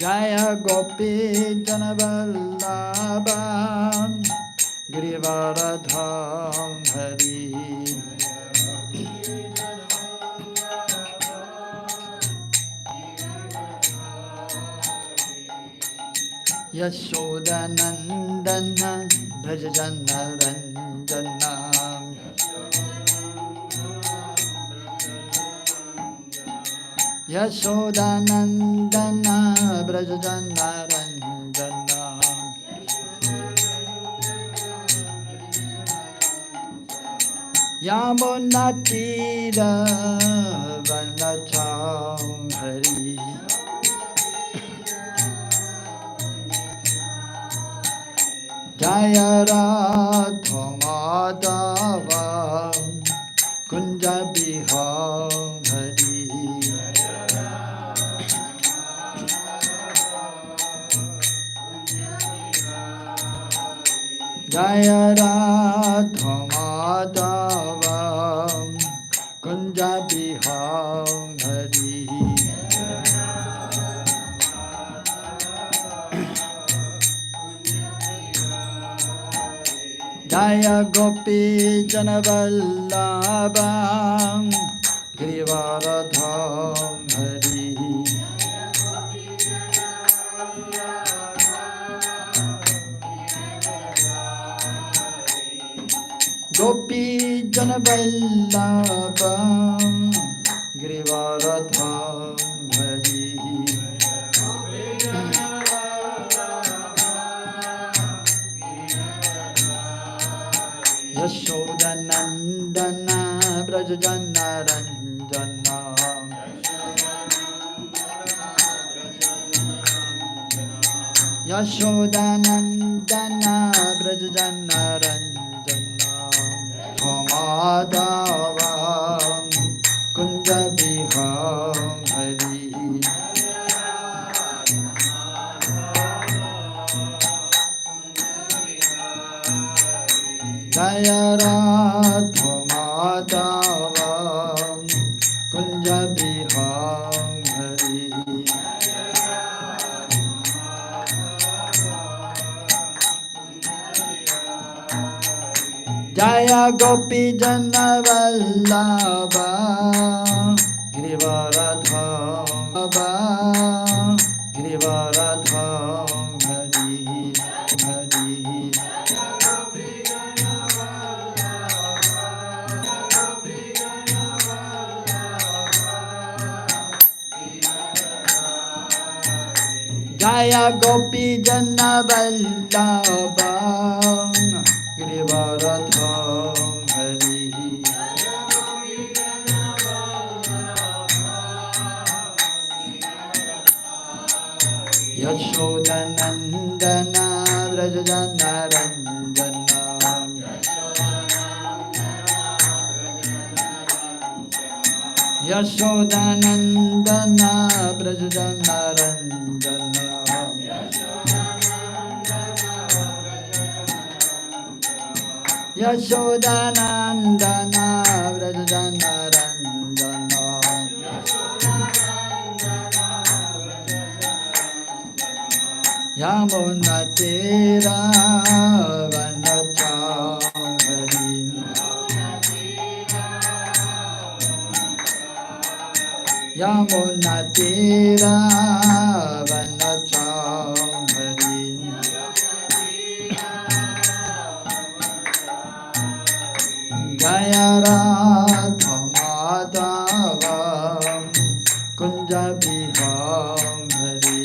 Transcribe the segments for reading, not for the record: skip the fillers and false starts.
Jaya Gopi Janavallabha Girivaradham Hari Yashodanandana Brajajana Ranjana Yashodanandana Brajajana Ranjana Yamunatira Vanacham Hari Jaya Radha Madhava Kunja Bihari Jaya Radha Madhava Kunja Bihari Jaya Gopi Janavallabha Girivaradham Hari Gopi Janavallabha Girivaradham Hari Yashodanandana Brajajana Ranjana Yashodanandana Brajajana Ranjana Madhava Kunja Bihari Jaya Radha Madhava Kunja Bihari Jaya Gopi Janavallabha Girivaradham Girivaradham Hari Hari Jaya Gopi Janavallabha Girivaradham Hari Yashodanandana Brajajana Ranjana Yashodanandana Brajajana Ranjana Yashodanandana Brajajana Ranjana Yamunatira Vanacham Hari Yamunatira Vanacham Hari Jaya Radha Madhava Kunja Bihari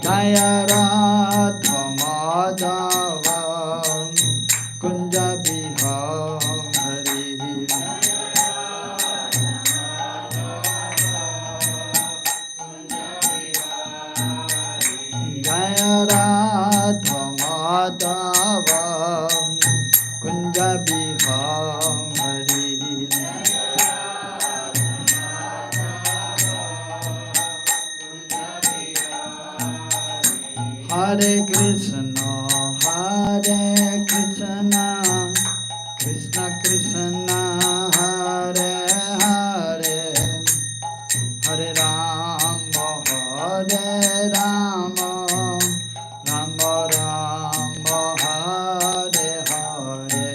Jaya Radha Madhava Kunja Bihari Jaya Radha Madhava Kunja Bihari Hare Krishna Krishna Krishna Hare Hare Hare Rama Hare Rama Rama Rama Hare Hare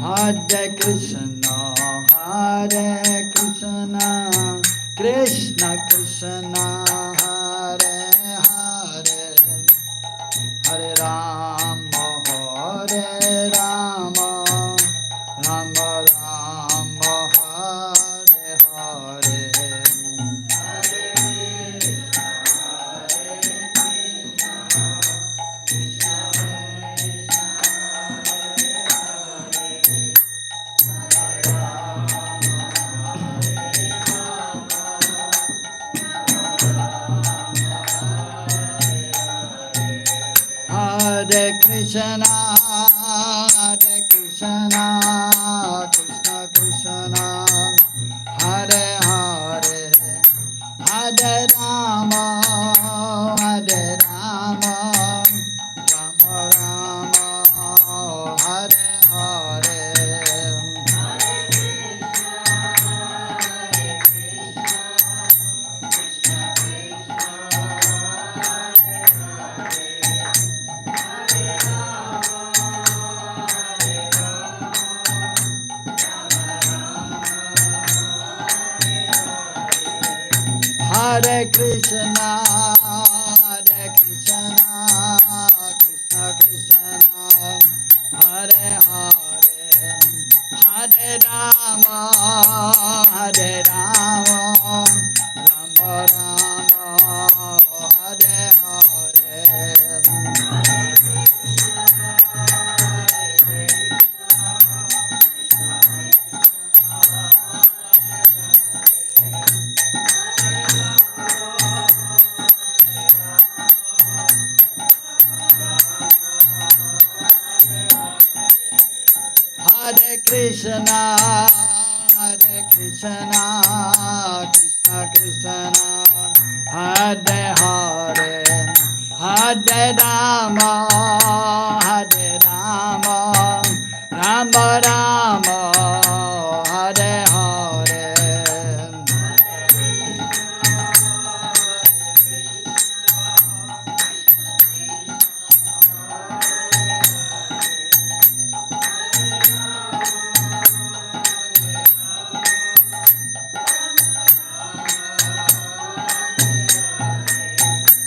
Hare Krishna, Hare Krishna, Krishna Krishna, Hare Hare, Hare Rama, Hare Rama, Rama Rama, Hare Hare. Hare Krishna, Hare Krishna, Krishna Krishna, Hare Hare, Hare Rama, Hare Rama, Rama Rama, Hare Hare. Hare Krishna, Hare Krishna, Krishna Krishna, Hare Hare, Hare Rama, Hare Rama, Rama Rama, Hare Hare. Hare Krishna, Hare Krishna, Krishna Krishna, Hare Hare, Hare Rama, Hare Rama, Rama Rama, Hare Hare.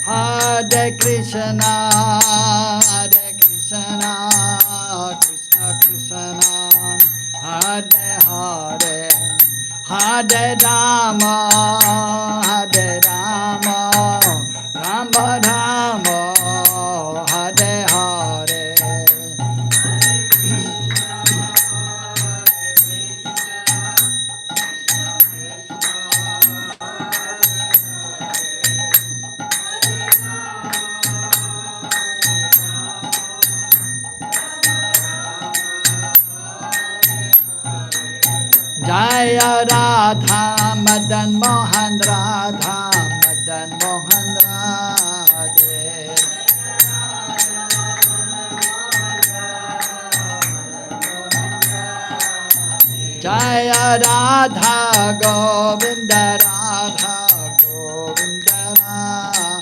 Hare Krishna, Hare Krishna, Krishna Krishna, Hare Hare, Hare Rama, Hare Rama, Rama Rama, Hare Hare. Jaya Radha Madan Mohan Radha Madan Mohan Radhe. Jaya Radha Govinda Radha Govinda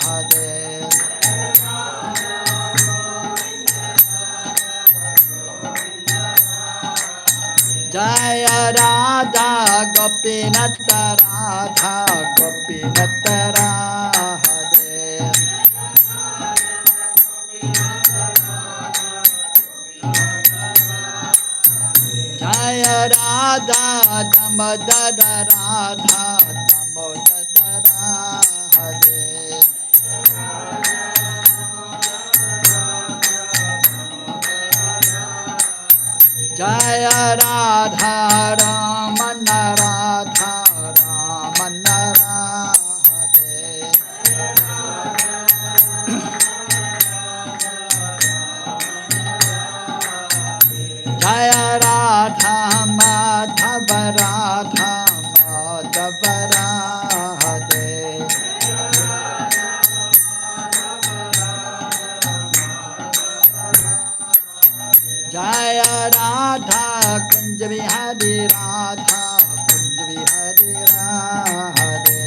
Radhe. Jaya Radha Gopinata Radha Gopinata Radhe. Jaya Radha Damodara Radha Damodara Radhe. Jaya Radha Ramana Radha Ramana Radhe. Radha Madhava Radhe. Jaya Radha Kunj Bihari Radha Kunj Bihari Radhe.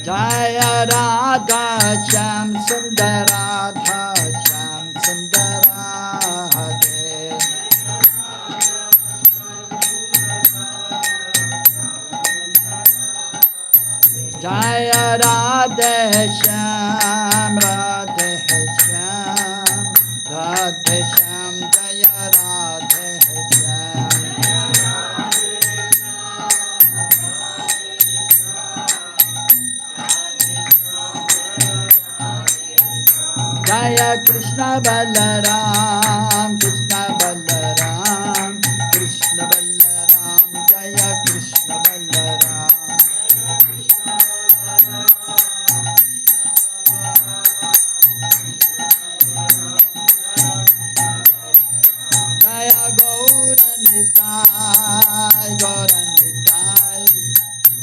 Jaya Radha Shyam Sundar Radha Shyam Sundar Radhe. Jaya Radhe Shyam Radhe Shyam Radhe Shyam Jaya Radhe Shyam. Jaya Krishna Balaram Krishna Balaram Krishna Balaram Jaya Krishna Balaram. Jaya Gauranitai Gauranitai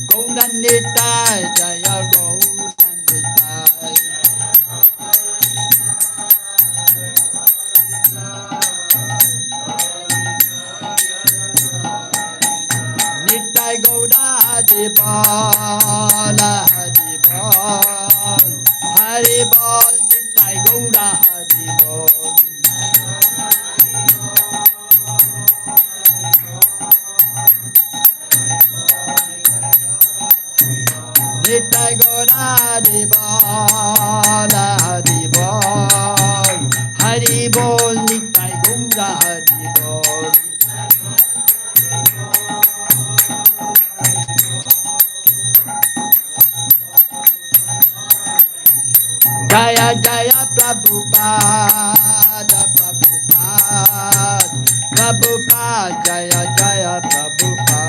Gauranitai Jaya Gauranitai. Nitai Gaura Haribol Haribol Haribol Nitai Gaura Haribol. Nitai Gaura Haribol Haribol Haribol Nitai Gaura Haribol. Jaya Jaya Prabhupada Prabhupada Prabhupada Jaya Jaya Prabhupada.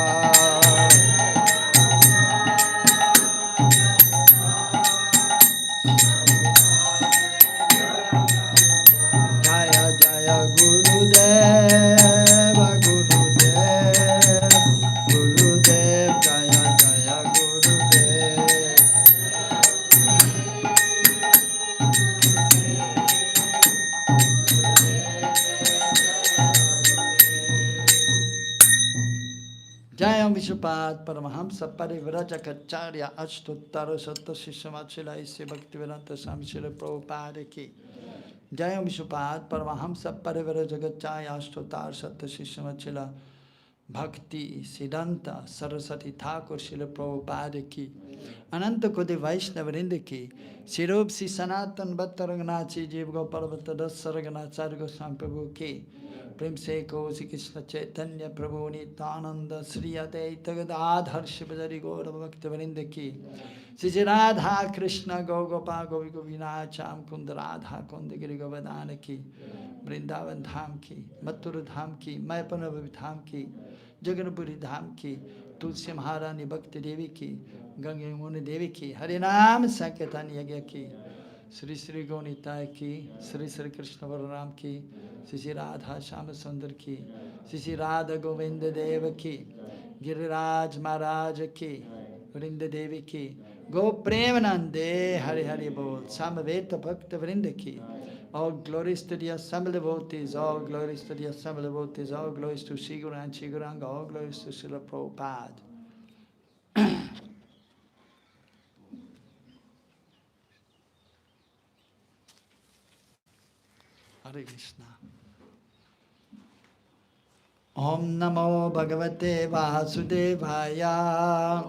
Jaya Jaya Gurudeva Gurudev Gurudev Jaya Jaya Gurudev. Jaya Vishupad Paramahamsa Parivrajacharya Ashtuttara Satta Shishamachila Isi Bhaktivedanta Swami Srila Prabhupada Ki. Jaya Vishupad Paramahamsa Parivrajacharya Ashtuttara Satta Shishamachila Bhakti Siddhanta Saraswati Thakur Srila Prabhupada Ki. Ananta Kodi Vaishnavrinda Ki. Sirob Si Sanatan Bhattaraganachi Jeev Gopal Bhattadas Saraganacharya Goswami Prabhu Ki. प्रेम से कौशि कृष्ण चैतन्य प्रभु नित्यानंद श्री अद्वैत गदाधर शिवजरी गौर भक्त वृंद की श्री राधा कृष्ण गौ गोपा गोपी गोविनाथ श्याम कुंद राधा कुंद गिरि गोवर्धन की वृंदावन धाम की मथुरा धाम की मैपनभवी धाम की जगन्पुरी धाम की तुलसी महारानी भक्ति देवी की गंगे यमुना देवी की हरे नाम संकीर्तन यज्ञ की श्री श्री गौनिताय की श्री श्री कृष्ण बलराम की श्री श्री राधा श्याम सुंदर की श्री श्री राधा गोविंद देव की गिरिराज महाराज की वृंद देवी की गो प्रेमानंदे हरि हरि बोल समवेत भक्त वृंद की all glories to the assembled devotees, all glories to the assembled devotees, all glories to Sri Guru and Sri Gauranga, all glories to Srila Prabhupada. Hare Krishna. Om Namo Bhagavate Vasudevaya.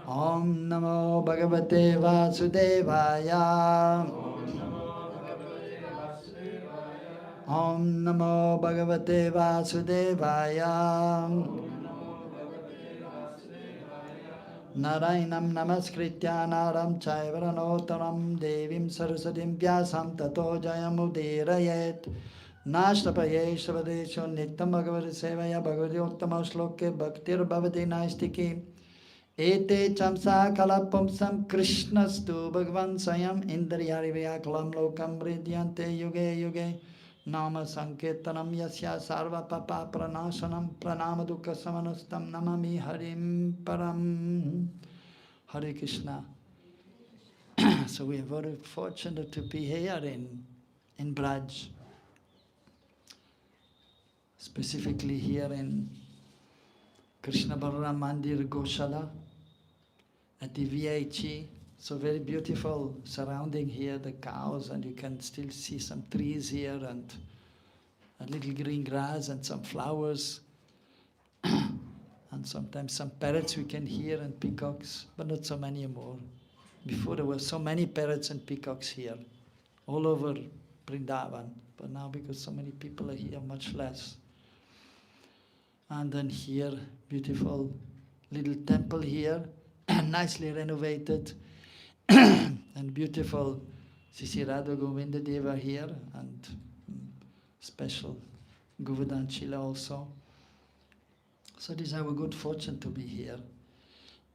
Om Namo Bhagavate Vasudevaya. Om Namo Bhagavate Vasudevaya. Narayanam Namaskritya Naram Chaivaranottanam Devim Saraswatim Vyasam Tato Jayamudirayet Nashtapaye Shavadesho Nityam Bhagavati Sevaya Bhagavati Uttama Shloke Bhaktir Bhavati Naistiki Ete chamsa kalapumsam Krishnastu Bhagavan Sayam Indriyarivya Kalam Lokam Vridyante Yuge Yuge Nama Sankirtanam Yasya Sarva Papa Pranasanam Pranama Dukkha Samanastam Namami Harim Param. Hare Krishna. So we are very fortunate to be here in Braj, specifically here in Krishna Balaram Mandir Goshala at the VIG. So very beautiful surrounding here, the cows, and you can still see some trees here and a little green grass and some flowers. And sometimes some parrots we can hear and peacocks, but not so many more. Before there were so many parrots and peacocks here, all over Vrindavan. But now because so many people are here, much less. And then here, beautiful little temple here, nicely renovated, and beautiful Sisi Radha Govinda Deva here, and special Govardhan Chila also. So it is our good fortune to be here.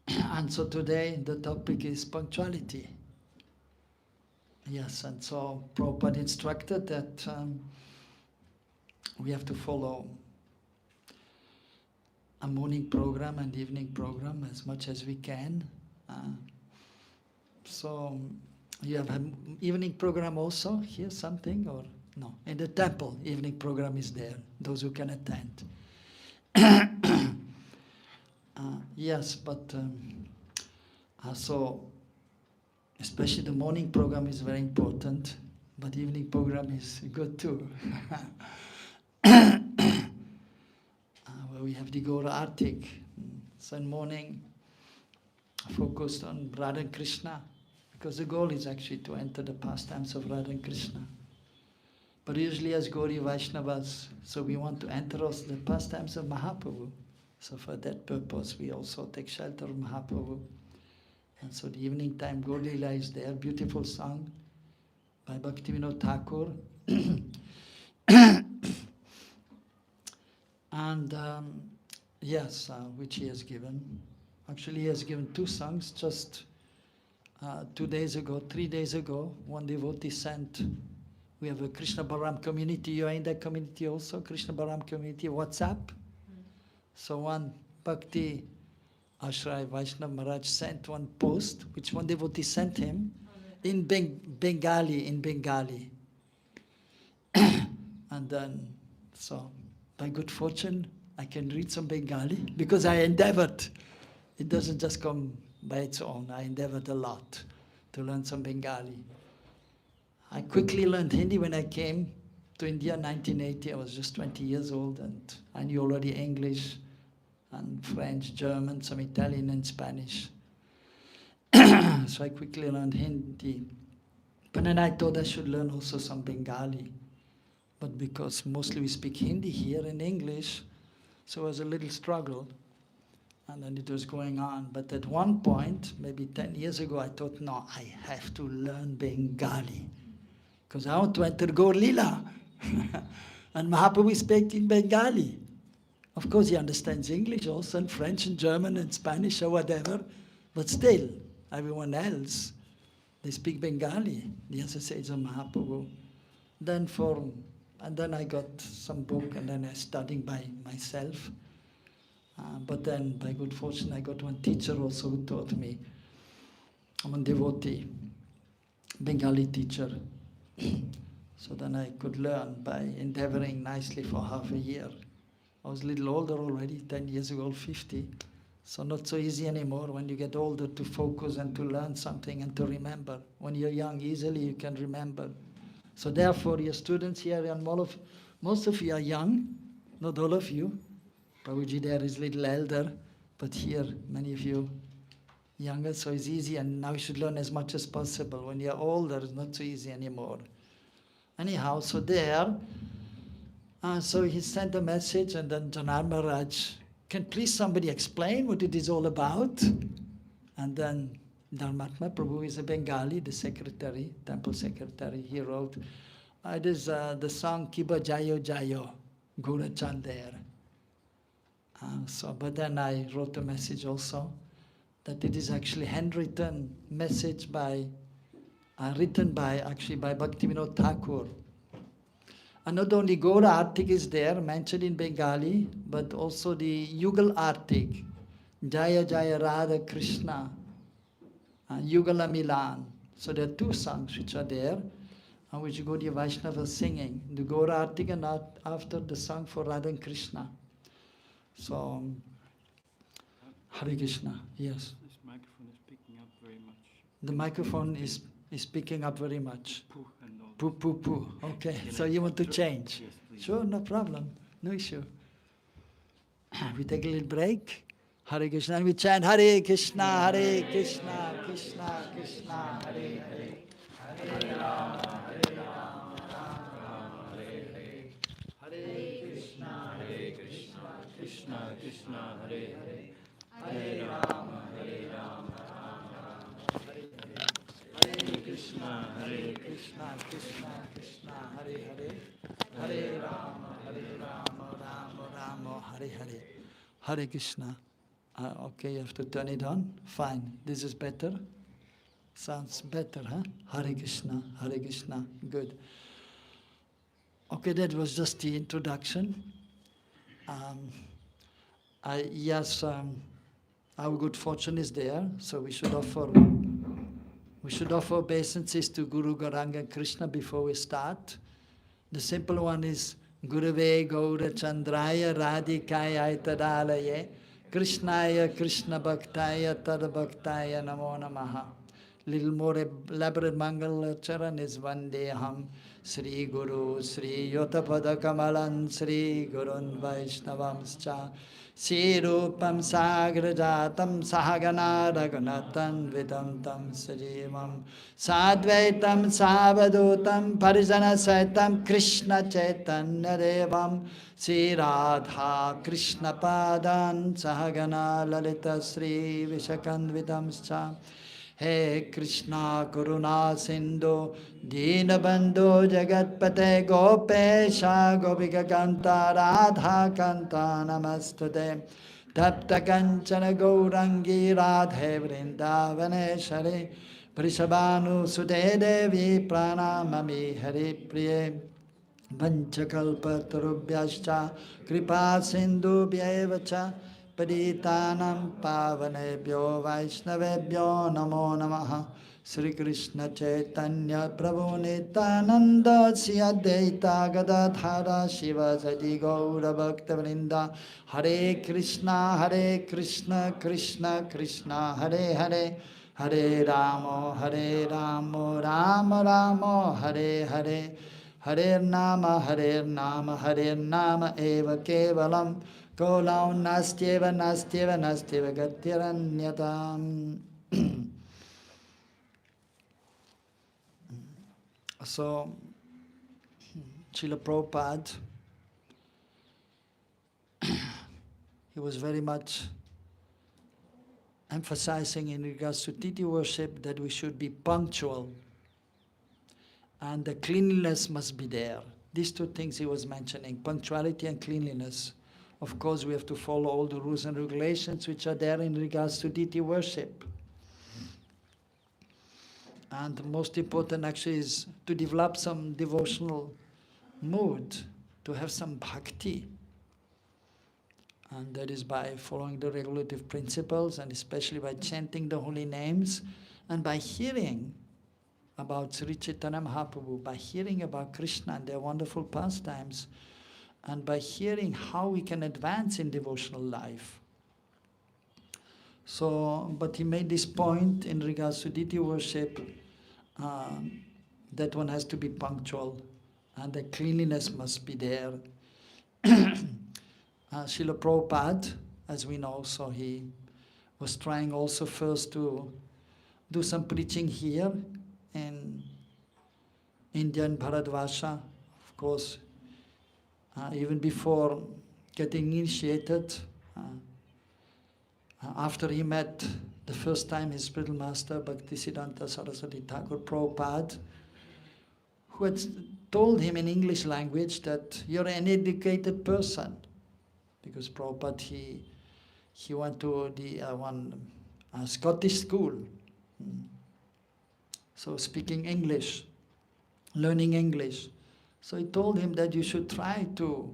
And so today the topic is punctuality. Yes, and so Prabhupada instructed that we have to follow a morning program and evening program as much as we can. So you have an evening program also here, something, or no? In the temple, evening program is there, those who can attend. Yes, but so especially the morning program is very important, but evening program is good too. Where we have the Gaura Artik. So in morning, focused on Radha and Krishna, because the goal is actually to enter the pastimes of Radha and Krishna. But usually as Gauri Vaishnavas, so we want to enter also the pastimes of Mahaprabhu. So for that purpose, we also take shelter of Mahaprabhu. And so the evening time, Gaur Leela is there, beautiful song by Bhaktivinoda Thakur. And yes, which he has given. Actually, he has given 2 songs just 2 days ago, 3 days ago. One devotee sent. We have a Krishna Balaram community. You are in that community also, Krishna Balaram community, WhatsApp. So one Bhakti Ashray Vaishnav Maharaj sent one post, which one devotee sent him, in Bengali. And then, so by good fortune, I can read some Bengali, because I endeavored. It doesn't just come by its own. I endeavored a lot to learn some Bengali. I quickly learned Hindi when I came to India in 1980. I was just 20 years old, and I knew already English and French, German, some Italian and Spanish. So I quickly learned Hindi. But then I thought I should learn also some Bengali. But because mostly we speak Hindi here and English, so it was a little struggle. And then it was going on. But at one point, maybe 10 years ago, I thought, no, I have to learn Bengali, because I want to enter Gaur Leela. And Mahaprabhu speaks in Bengali. Of course, he understands English also, and French and German and Spanish or whatever, but still, everyone else, they speak Bengali, the associates of Mahaprabhu. And then I got some book, and then I studied by myself. But then, by good fortune, I got one teacher also who taught me. I'm a devotee, Bengali teacher. So then I could learn by endeavoring nicely for half a year. I was a little older already, 10 years ago, 50. So not so easy anymore when you get older to focus and to learn something and to remember. When you're young, easily you can remember. So therefore, your students here, and most of you are young, not all of you. Prabhuji there is a little elder, but here, many of you younger, so it's easy, and now you should learn as much as possible. When you're older, it's not so easy anymore. Anyhow, so there, so he sent a message, and then Janar Maharaj, can please somebody explain what it is all about? And then Dharmatma Prabhu is a Bengali, the secretary, temple secretary. He wrote, it is the song Kiba Jayo Jayo, Gura Chandera. But then I wrote a message also that it is actually handwritten message by, written by actually by Bhaktivinoda Thakur. And not only Gaura Artik is there, mentioned in Bengali, but also the Yugal Artik, Jaya Jaya Radha Krishna, Yugala Milan. So there are two songs which are there, and which Gaudiya Vaishnava is singing. The Gaura Artik and after the song for Radha and Krishna. So, Hare Krishna, yes. This microphone is picking up very much. The microphone is picking up very much. Poo and all. Poo, poo, poo. Okay, so you want to change? Yes, please. Sure, no problem, no issue. We take a little break. Hare Krishna, and we chant Hare Krishna, Krishna Krishna, Hare Hare. Hare Rama, Hare Rama, Rama Rama, Hare Hare. Hare Krishna, Krishna Krishna, Hare Hare. Hare Rama, Hare Rama, Rama Rama, Hare Hare. Hare Krishna, Krishna Krishna, Hare Hare. Hare Rama, Rama Rama, Hare Hare. Hare Krishna. Okay, you have to turn it on. Fine. This is better. Sounds better, huh? Hare Krishna, good. Okay, that was just the introduction. Yes, our good fortune is there, so we should offer obeisances to Guru, Gauranga and Krishna before we start. The simple one is Gurave Gaura Chandraya Radhikaya Aitadalaye Krishnaya Krishna Bhaktaya Tada Bhaktaya Namo Namaha. Little more elaborate Mangal Charan is Vandeham Sri Guru Sri Yotapada Kamalan Sri Gurun Vaishnavamscha Sri Rupam Sagrajatam Sahagana Raghunatan Vidam Tam Srimam Sadvaitam Savadutam Parijana Saitam Krishna Chaitanya Devam Sri Radha Krishna Padan Sahagana Lalita Sri Vishakandvitamscha He Krishna Karuna Sindhu Deenabandhu Jagatpate Gopesha Gopika Kanta Radha Kanta Namastude Tapta Kanchana Gaurangi Radhe Vrindavaneshari Vrishabhanu Sude Devi Pranamami Hari Priye Vanchakalpatarubhyascha Kripa Sindhu Bhyevacha Paritanam Pavanebhyo Vaishnavebhyo Namo Namaha Sri Krishna Chaitanya Prabhu Nityananda Sri Advaita Gadadhara Shiva Sadi Gaura Bhakta Vrinda Hare Krishna Krishna Krishna Hare Hare Hare Ramo Ramo Ramo Hare Hare Hare Nama Eva Kevalam Kolau Nastyeva Gatyaranyata. So, Srila Prabhupada, he was very much emphasizing in regards to deity worship that we should be punctual and the cleanliness must be there. These two things he was mentioning, punctuality and cleanliness. Of course, we have to follow all the rules and regulations which are there in regards to deity worship. And the most important actually is to develop some devotional mood, to have some bhakti. And that is by following the regulative principles and especially by chanting the holy names and by hearing about Sri Chaitanya Mahaprabhu, by hearing about Krishna and their wonderful pastimes, and by hearing how we can advance in devotional life. So, but he made this point in regards to deity worship, that one has to be punctual and the cleanliness must be there. Srila Prabhupada, as we know, so he was trying also first to do some preaching here in Indian Bharatvarsha, of course. Even before getting initiated, after he met the first time his spiritual master, Bhaktisiddhanta Saraswati Thakur Prabhupada, who had told him in English language that you're an educated person. Because Prabhupada, he went to the one Scottish school. So speaking English, learning English. So he told him that you should try to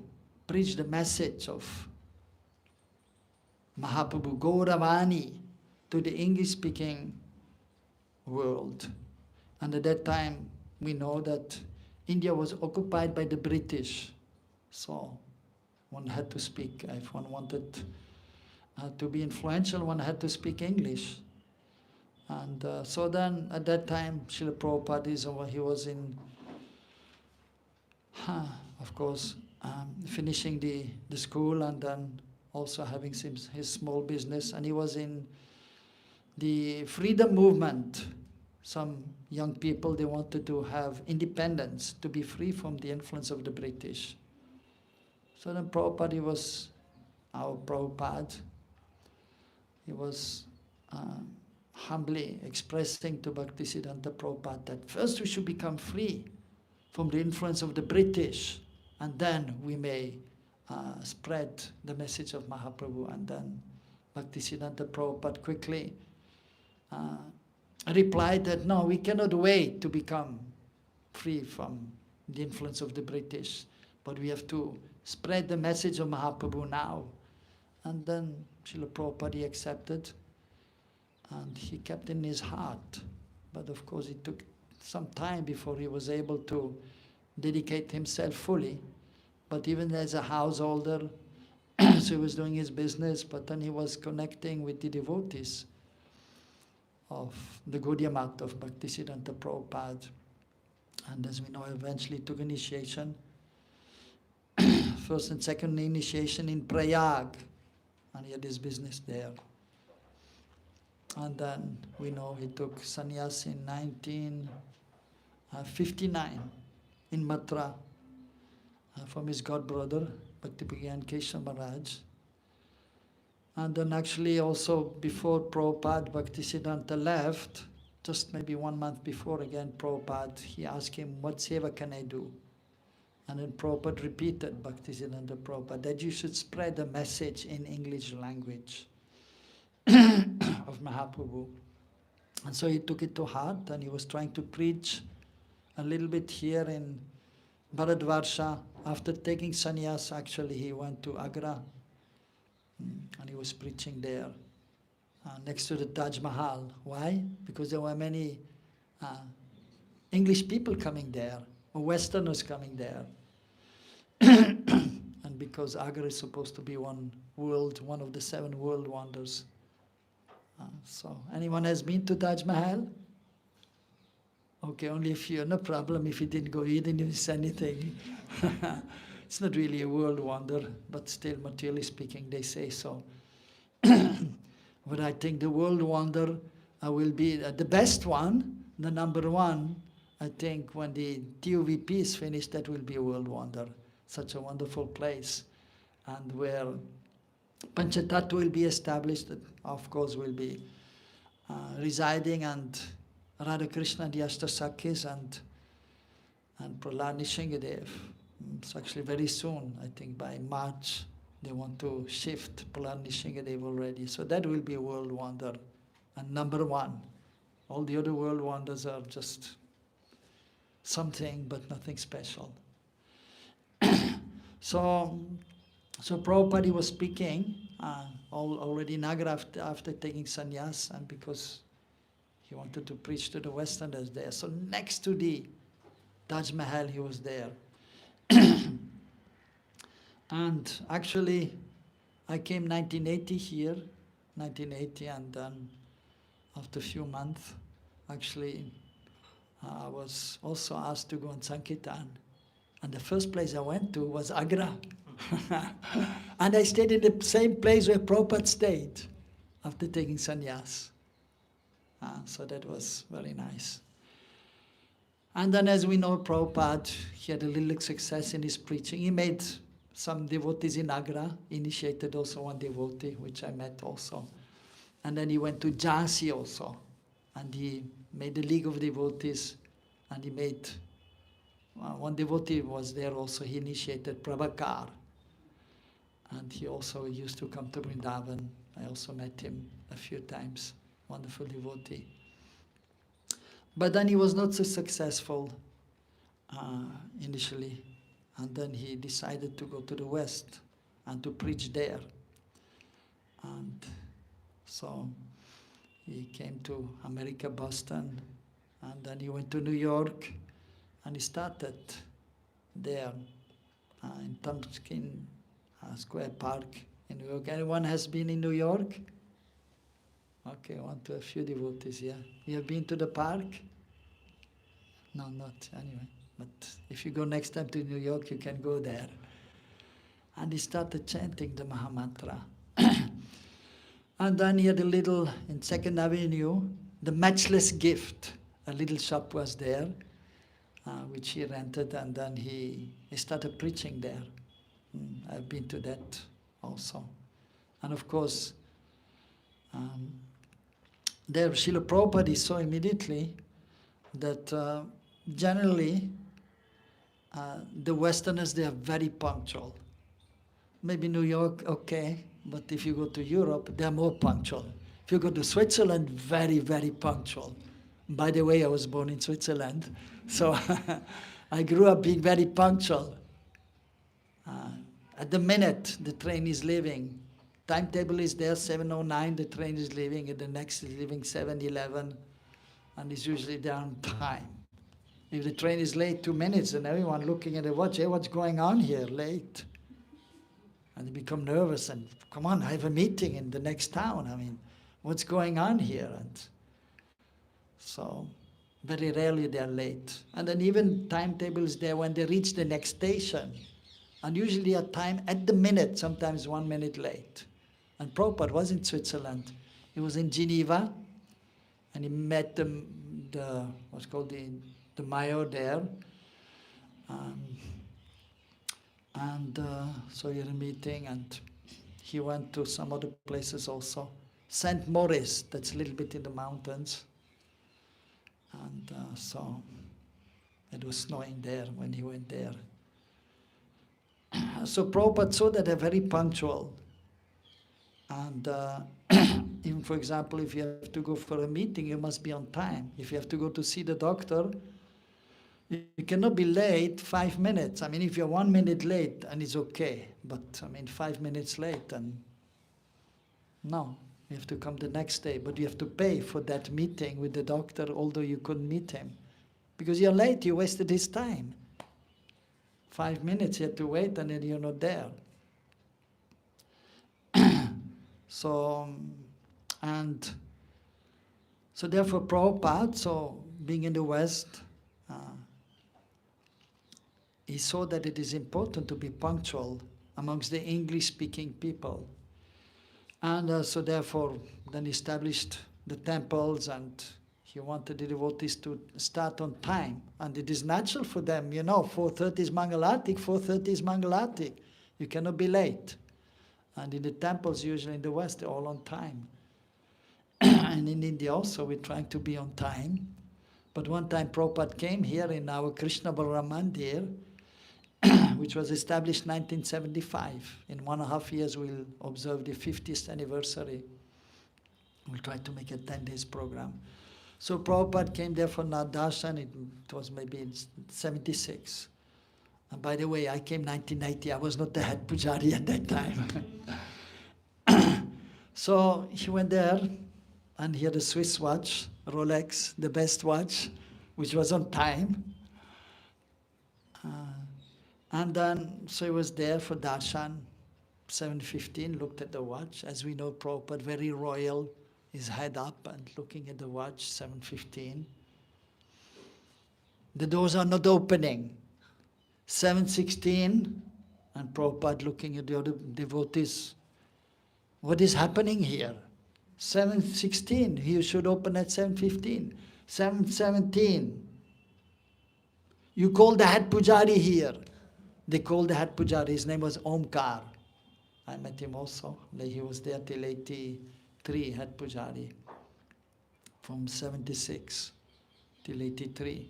preach the message of Mahaprabhu Gauravani to the English-speaking world. And at that time, we know that India was occupied by the British. So one had to speak, if one wanted to be influential, one had to speak English. And so then, at that time, Srila Prabhupada, he was in, of course, finishing the school and then also having his small business. And he was in the freedom movement. Some young people, they wanted to have independence, to be free from the influence of the British. So then Prabhupada, our Prabhupada, he was humbly expressing to Bhaktisiddhanta Prabhupada that first we should become free from the influence of the British, and then we may spread the message of Mahaprabhu. And then Bhaktisiddhanta Prabhupada quickly replied that no, we cannot wait to become free from the influence of the British, but we have to spread the message of Mahaprabhu now. And then Srila Prabhupada accepted, and he kept in his heart. But of course it took some time before he was able to dedicate himself fully. But even as a householder, so he was doing his business, but then he was connecting with the devotees of the Gaudiya Math of Bhaktisiddhanta Prabhupada. And as we know, eventually took initiation, first and second initiation in Prayag, and he had his business there. And then we know he took sannyas in 1959 in Mathura from his godbrother, Bhakti-Pragyan Keshav Maharaj. And then actually also before Prabhupada, Bhaktisiddhanta left, just maybe 1 month before again, Prabhupada, he asked him, what seva can I do? And then Prabhupada repeated, Bhaktisiddhanta Prabhupada, that you should spread the message in English language of Mahaprabhu. And so he took it to heart, and he was trying to preach a little bit here in Bharatvarsha. After taking sannyas, actually he went to Agra, and he was preaching there, next to the Taj Mahal. Why? Because there were many English people coming there, or Westerners coming there. And because Agra is supposed to be one of the 7 world wonders. So, anyone has been to Taj Mahal? Okay, only a few. No problem if you didn't go, you didn't miss anything. It's not really a world wonder, but still, materially speaking, they say so. But I think the world wonder will be the best one, the number one. I think when the TUVP is finished, that will be a world wonder. Such a wonderful place, and where Panchatattva will be established, that of course will be residing, and Radha Krishna, the Ashtasakhis, and Prahlad Nishingadev. It's actually very soon, I think by March, they want to shift Prahlad Nishingadev already. So that will be a world wonder, and number one. All the other world wonders are just something, but nothing special. So Prabhupada was speaking already in Agra after taking sannyas, and because he wanted to preach to the Westerners there. So next to the Taj Mahal, he was there. And actually, I came 1980 here, 1980, and then after a few months, actually, I was also asked to go on Sankirtan. And the first place I went to was Agra. And I stayed in the same place where Prabhupada stayed after taking sannyas. So that was very nice. And then, as we know, Prabhupada, he had a little success in his preaching. He made some devotees in Agra, initiated also one devotee, which I met also. And then he went to Jhansi also, and he made a league of devotees, and he made, one devotee was there also, he initiated Prabhakar. And he also used to come to Vrindavan. I also met him a few times. wonderful devotee. But then he was not so successful initially, and then he decided to go to the West and to preach there. And so he came to America, Boston, and then he went to New York, and he started there in Tompkins Square Park in New York. Anyone has been in New York? Okay, I want to have a few devotees here. You have been to the park? No, not anyway. But if you go next time to New York, you can go there. And he started chanting the Mahamantra. And then he had a little, in 2nd Avenue, the Matchless Gift. A little shop was there, which he rented, and then he started preaching there. I've been to that also. And of course, there Srila Prabhupada saw immediately that generally the Westerners, they are very punctual. Maybe New York, okay, but if you go to Europe, they are more punctual. If you go to Switzerland, very, very punctual. By the way, I was born in Switzerland, so I grew up being very punctual. At the minute the train is leaving, timetable is there, 7:09, the train is leaving, and the next is leaving 7:11, and it's usually there on time. If the train is late 2 minutes, and everyone looking at the watch, hey, what's going on here, late? And they become nervous, and come on, I have a meeting in the next town, I mean, what's going on here? And so, very rarely they are late. And then even timetable is there when they reach the next station. And usually at time, at the minute, sometimes 1 minute late. And Prabhupada was in Switzerland. He was in Geneva, and he met the what's called the mayor there. So he had a meeting, and he went to some other places also. St. Maurice, that's a little bit in the mountains. And so it was snowing there when he went there. So Prabhupada saw that they're very punctual. And even, for example, if you have to go for a meeting, you must be on time. If you have to go to see the doctor, you cannot be late 5 minutes. I mean, if you're 1 minute late, and it's okay. But, I mean, 5 minutes late, and no. You have to come the next day, but you have to pay for that meeting with the doctor, although you couldn't meet him. Because you're late, you wasted his time. 5 minutes you have to wait, and then you're not there. So therefore Prabhupada, so being in the West, he saw that it is important to be punctual amongst the English-speaking people. And so therefore, then established the temples, and he wanted the devotees to start on time. And it is natural for them, 4:30 is Mangalatik, 4:30 is Mangalatik. You cannot be late. And in the temples, usually in the West, they're all on time. And in India also, we're trying to be on time. But one time Prabhupada came here in our Krishna Balaram Mandir, which was established 1975. In 1.5 years, we'll observe the 50th anniversary. We'll try to make a 10 days program. So Prabhupada came there for Nadarshan, it was maybe in 76. And by the way, I came 1990, I was not the head pujari at that time. So he went there, and he had a Swiss watch, Rolex, the best watch, which was on time. And then, so he was there for darshan, 7:15, looked at the watch. As we know, Prabhupada, very royal, his head up and looking at the watch, 7:15. The doors are not opening. 7:16, and Prabhupada looking at the other devotees. What is happening here? 7:16, he should open at 7:15. 7:17, you call the head pujari here. They called the head pujari, his name was Omkar. I met him also, he was there till 83, head pujari, from 76 till 83.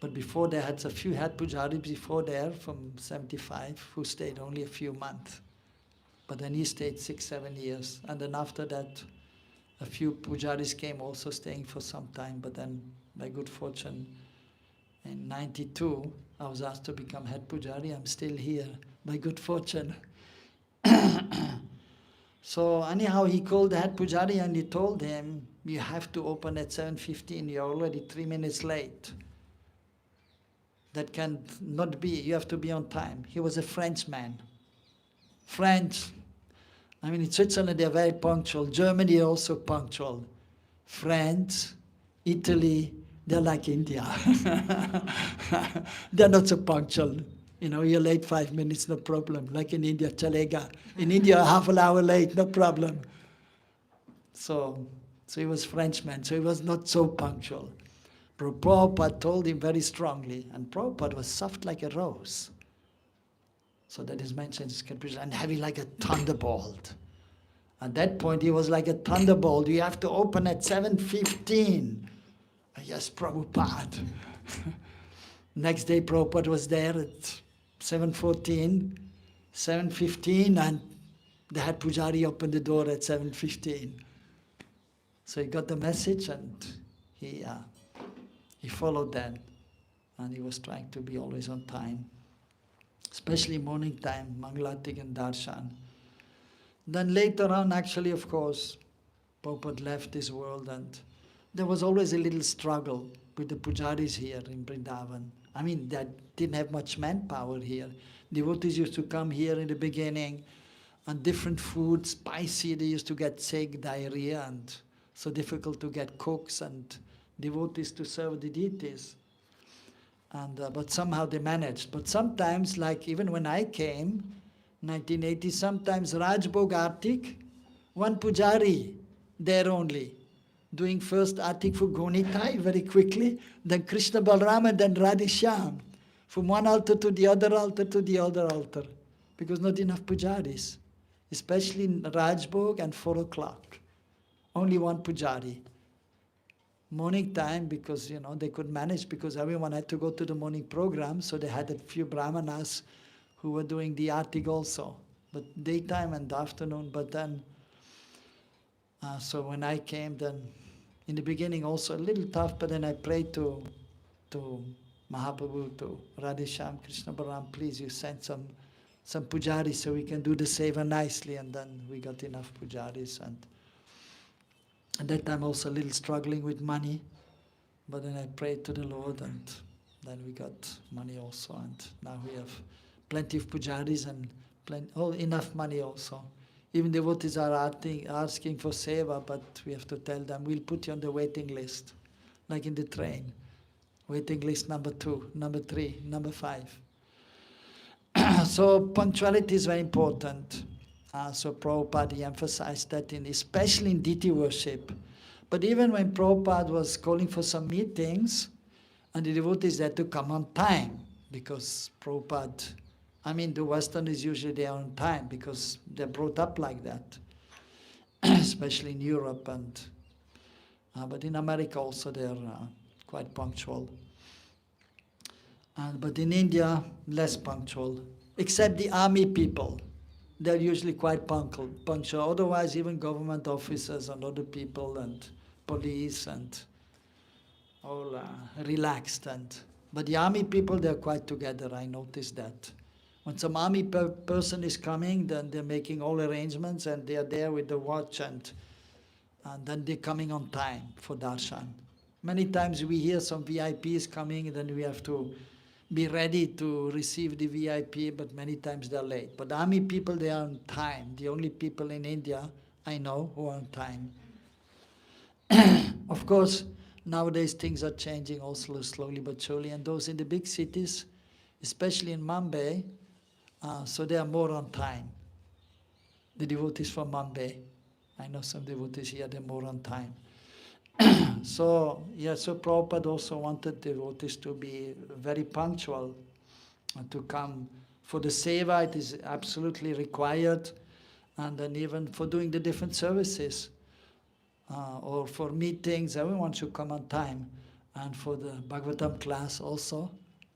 But before they had a few head pujaris before there, from 75, who stayed only a few months. But then he stayed 6-7 years. And then after that, a few pujaris came also staying for some time, but then by good fortune, in 92, I was asked to become head pujari. I'm still here, by good fortune. So anyhow, he called the head pujari and he told him, you have to open at 7:15, you're already 3 minutes late. That can not be, you have to be on time. He was a Frenchman. French, I mean in Switzerland they're very punctual, Germany also punctual. France, Italy, they're like India. They're not so punctual. You know, you're late 5 minutes, no problem. Like in India, chalega. In India, half an hour late, no problem. So he was Frenchman, so he was not so punctual. Prabhupada told him very strongly, and Prabhupada was soft like a rose. So that is mentioned in scripture, and heavy like a thunderbolt. At that point, he was like a thunderbolt. You have to open at 7:15. Yes, Prabhupada. Next day, Prabhupada was there at 7:14, 7:15, and the head pujari opened the door at 7:15. So he got the message, and he followed that, and he was trying to be always on time, especially morning time, Mangalatik and Darshan. Then later on, actually, of course, Prabhupada left this world, and there was always a little struggle with the pujaris here in Vrindavan. I mean, they didn't have much manpower here. Devotees used to come here in the beginning, and different food, spicy, they used to get sick, diarrhea, and so difficult to get cooks and devotees to serve the deities. And but somehow they managed. But sometimes, like even when I came, 1980, sometimes Rajbhog Artik, one pujari there only, doing first Artik for Gonitai very quickly, then Krishna Balram, and then Radhishyam, from one altar to the other altar to the other altar, because not enough pujaris, especially in Rajbhog and 4 o'clock. Only one pujari. Morning time, because you know they could manage, because everyone had to go to the morning program, so they had a few brahmanas who were doing the artik also, but daytime and afternoon. But then, so when I came, then in the beginning also a little tough, but then I prayed to Mahaprabhu, to Radhesham, Krishna Balaram, please you send some pujaris so we can do the seva nicely, and then we got enough pujaris. And at that time also a little struggling with money, but then I prayed to the Lord, and then we got money also, and now we have plenty of pujaris and enough money also. Even devotees are asking for seva, but we have to tell them, we'll put you on the waiting list, like in the train. Waiting list number 2, number 3, number 5. So punctuality is very important. So Prabhupada emphasized that, especially in deity worship. But even when Prabhupada was calling for some meetings, and the devotees had to come on time, because Prabhupada, I mean the Westerners usually they are on time, because they're brought up like that, especially in Europe, and but in America also they're quite punctual. But in India, less punctual, except the army people. They're usually quite punctual. Otherwise, even government officers and other people and police and all relaxed. But the army people, they're quite together. I noticed that. When some army person is coming, then they're making all arrangements, and they are there with the watch, and then they're coming on time for darshan. Many times we hear some VIPs coming, and then we have to be ready to receive the VIP, but many times they're late. But army people, they are on time. The only people in India I know who are on time. Of course, nowadays things are changing also slowly but surely, and those in the big cities, especially in Mumbai, so they are more on time. The devotees from Mumbai, I know some devotees here, they're more on time. So Prabhupada also wanted devotees to be very punctual, and to come for the seva, it is absolutely required, and then even for doing the different services, or for meetings, everyone should come on time. And for the Bhagavatam class also,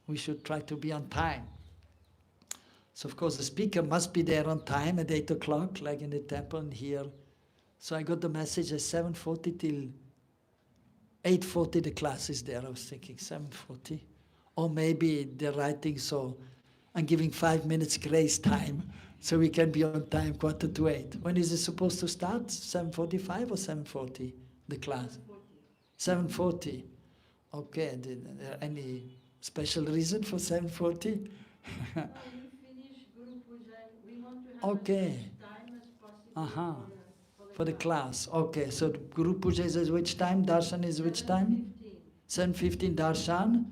we should try to be on time. So of course the speaker must be there on time at 8 o'clock, like in the temple and here. So I got the message at 7:40 till 8:40 the class is there. I was thinking 7:40. Or maybe they're writing, so I'm giving 5 minutes grace time so we can be on time, 7:45. When is it supposed to start? 7:45 or 7:40, the class? 7:40. Okay, any special reason for 7:40? No, we finish Guru Puja. We want to have Okay. as much time as possible Uh-huh. for For the class. Okay, so Guru Puja is at which time? Darshan is which time? 7:15 Darshan.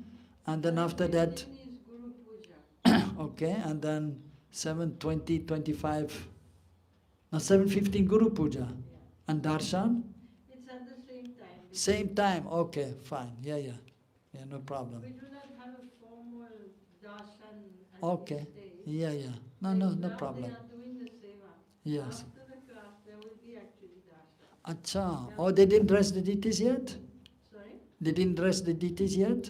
And then after that, 7:15 is Guru Puja. okay, and then 7:20, 25. Now 7:15 Guru Puja. And Darshan? It's at the same time. Same time. Okay, fine. Yeah, no problem. We do not have a formal darshan at Okay. these days. Yeah. No Now problem. they are doing the seva. Yes. After the class, there will be actually darshan. Acha. Oh, they didn't dress the deities yet? Sorry? They didn't dress the deities yet?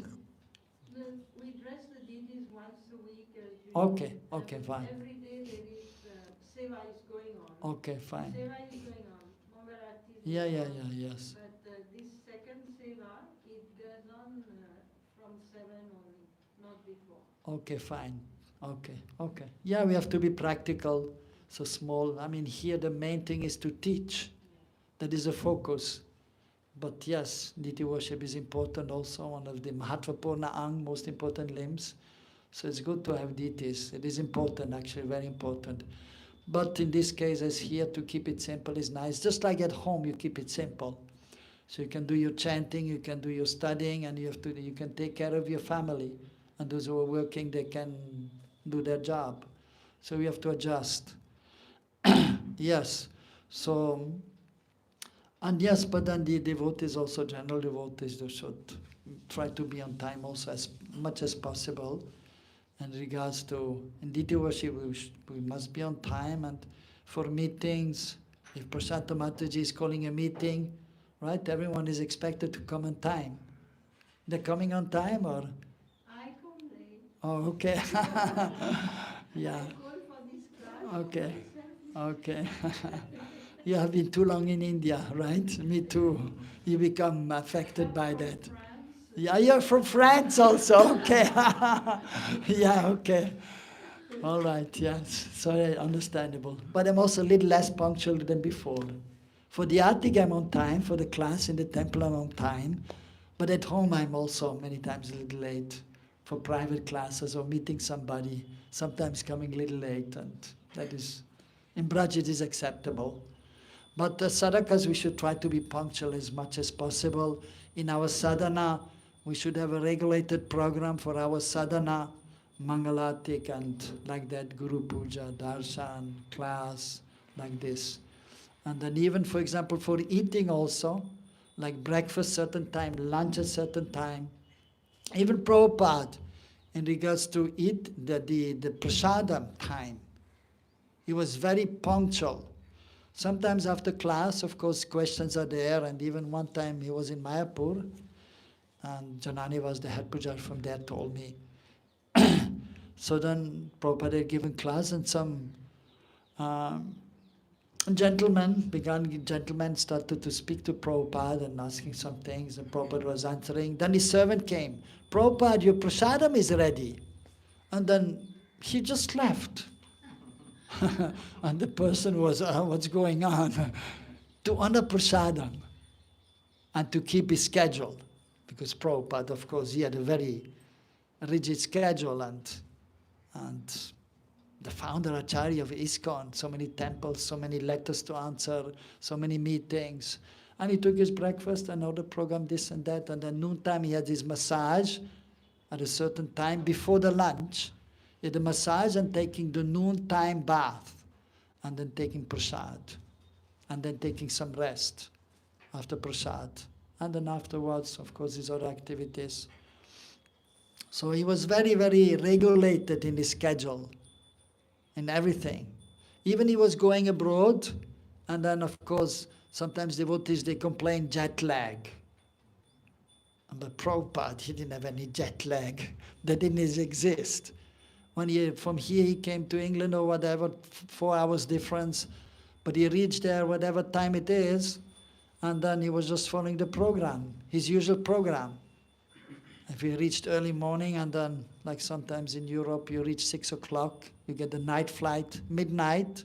We dress the deities once a week. Okay, fine. Every day there is seva is going on. Okay, fine. Seva is going on. Mangalarti is Yeah, going on. yes. But this second seva, it goes on from 7 only, not before. Okay, fine. Okay. Yeah, we have to be practical. So small. I mean, here the main thing is to teach. That is a focus. But yes, deity worship is important also, one of the Mahatvapurna Ang, most important limbs. So it's good to have deities. It is important, actually, very important. But in this case, as here, to keep it simple is nice. Just like at home, you keep it simple. So you can do your chanting, you can do your studying, and you can take care of your family. And those who are working, they can do their job. So we have to adjust. Yes. So, and yes, but then the devotees also, general devotees, they should try to be on time also as much as possible. In regards to, in deity worship, we must be on time, and for meetings, if Prashanta Mataji is calling a meeting, right, everyone is expected to come on time. They're coming on time, or? I come late. Oh, okay. Yeah. I call for this class. Okay. You have been too long in India, right? Me too. You become affected by that. France. Yeah, you're from France also. Okay. Yeah, okay. All right, yes. Sorry, understandable. But I'm also a little less punctual than before. For the Artik, I'm on time. For the class in the temple, I'm on time. But at home, I'm also many times a little late. For private classes or meeting somebody, sometimes coming a little late. And that is, in Braj, it is acceptable. But the sadhakas, we should try to be punctual as much as possible. In our sadhana, we should have a regulated program for our sadhana, Mangalatik, and like that, Guru Puja, Darshan, class, like this. And then even, for example, for eating also, like breakfast certain time, lunch at certain time. Even Prabhupada, in regards to eat, the prasadam time, he was very punctual. Sometimes after class, of course, questions are there, and even one time he was in Mayapur, and Janani was the head pujar from there, told me. So then Prabhupada had given class, and some gentlemen started to speak to Prabhupada and asking some things, and Prabhupada was answering. Then his servant came, Prabhupada, your prasadam is ready. And then he just left. And the person was, what's going on? To honor prasadam and to keep his schedule. Because Prabhupada, of course, he had a very rigid schedule, and the founder Acharya of ISKCON, so many temples, so many letters to answer, so many meetings. And he took his breakfast and ordered program this and that, and then noontime he had his massage at a certain time before the lunch. He had a massage and taking the noontime bath, and then taking prasad, and then taking some rest after prasad. And then afterwards, of course, his other activities. So he was very, very regulated in his schedule, in everything. Even he was going abroad, and then, of course, sometimes devotees, they complain jet lag. But Prabhupada, he didn't have any jet lag. That didn't exist. When from here he came to England or whatever, 4 hours difference, But he reached there whatever time it is, and then he was just following the program, his usual program. If you reached early morning, and then, like sometimes in Europe, you reach 6 o'clock, you get the night flight, midnight,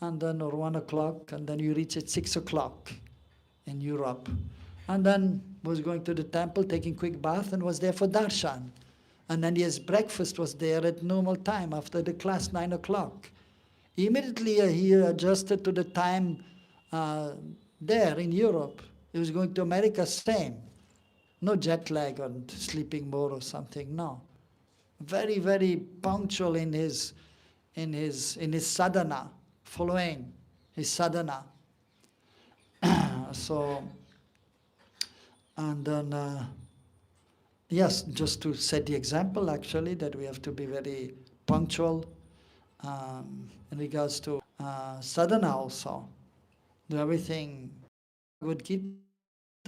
and then, or 1 o'clock, and then you reach at 6 o'clock in Europe. And then was going to the temple, taking quick bath, and was there for darshan. And then his breakfast was there at normal time, after the class, 9 o'clock. Immediately he adjusted to the time there in Europe. He was going to America, same. No jet lag or sleeping more or something, no. Very, very punctual in his sadhana, following his sadhana. So, and then, yes, just to set the example actually, that we have to be very punctual in regards to sadhana also. Do everything. Good Gita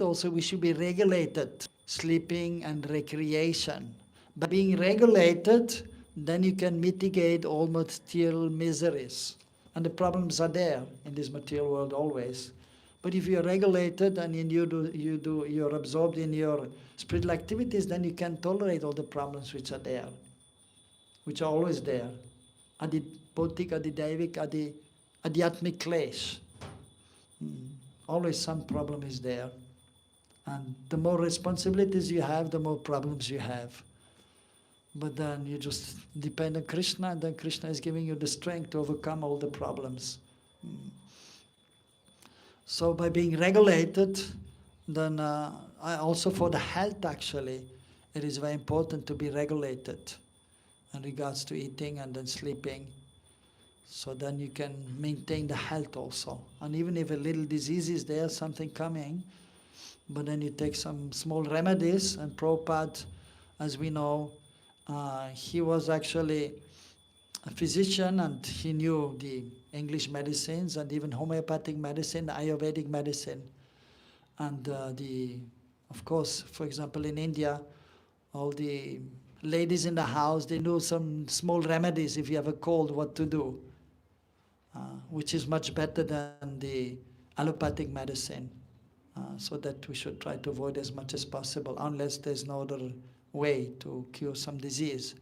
also, we should be regulated, sleeping and recreation. By being regulated, then you can mitigate all material miseries. And the problems are there in this material world always. But if you're regulated and you're absorbed in your spiritual activities, then you can tolerate all the problems which are there, which are always there. Adi bautik, adi daivik, adi adhyatmik klesh. Always some problem is there. And the more responsibilities you have, the more problems you have. But then you just depend on Krishna, and then Krishna is giving you the strength to overcome all the problems. So by being regulated, then also for the health actually, it is very important to be regulated in regards to eating and then sleeping. So then you can maintain the health also. And even if a little disease is there, something coming, but then you take some small remedies, and Prabhupada, as we know, he was actually a physician, and he knew the English medicines and even homeopathic medicine, Ayurvedic medicine. And of course, for example, in India, all the ladies in the house, they knew some small remedies if you have a cold, what to do, which is much better than the allopathic medicine. So that we should try to avoid as much as possible, unless there's no other way to cure some disease.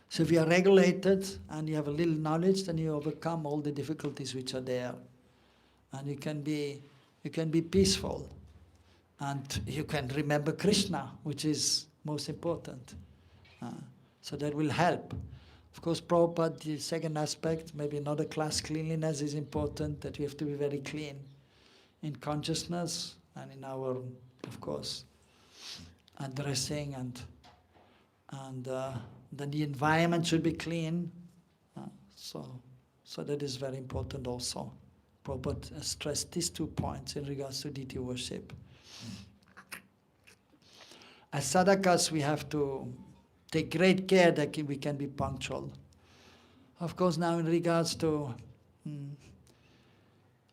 So if you are regulated and you have a little knowledge, then you overcome all the difficulties which are there. And you can be peaceful. And you can remember Krishna, which is most important. So that will help. Of course, Prabhupada, the second aspect, maybe another class, cleanliness is important, that we have to be very clean in consciousness and in our, of course, dressing, and then the environment should be clean. So that is very important also. Prabhupada stressed these 2 points in regards to deity worship. As sadhakas, we have to take great care that we can be punctual. Of course, now in regards to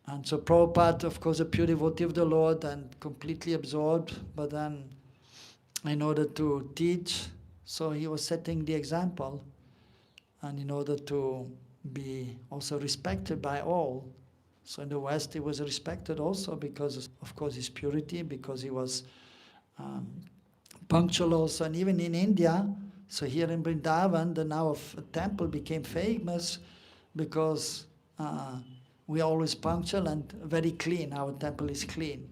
and so Prabhupada, of course, a pure devotee of the Lord and completely absorbed, but then in order to teach, so he was setting the example, and in order to be also respected by all. So in the West he was respected also because, of course, his purity, because he was punctual also, and even in India, so here in Vrindavan, the now temple became famous because we are always punctual and very clean. Our temple is clean.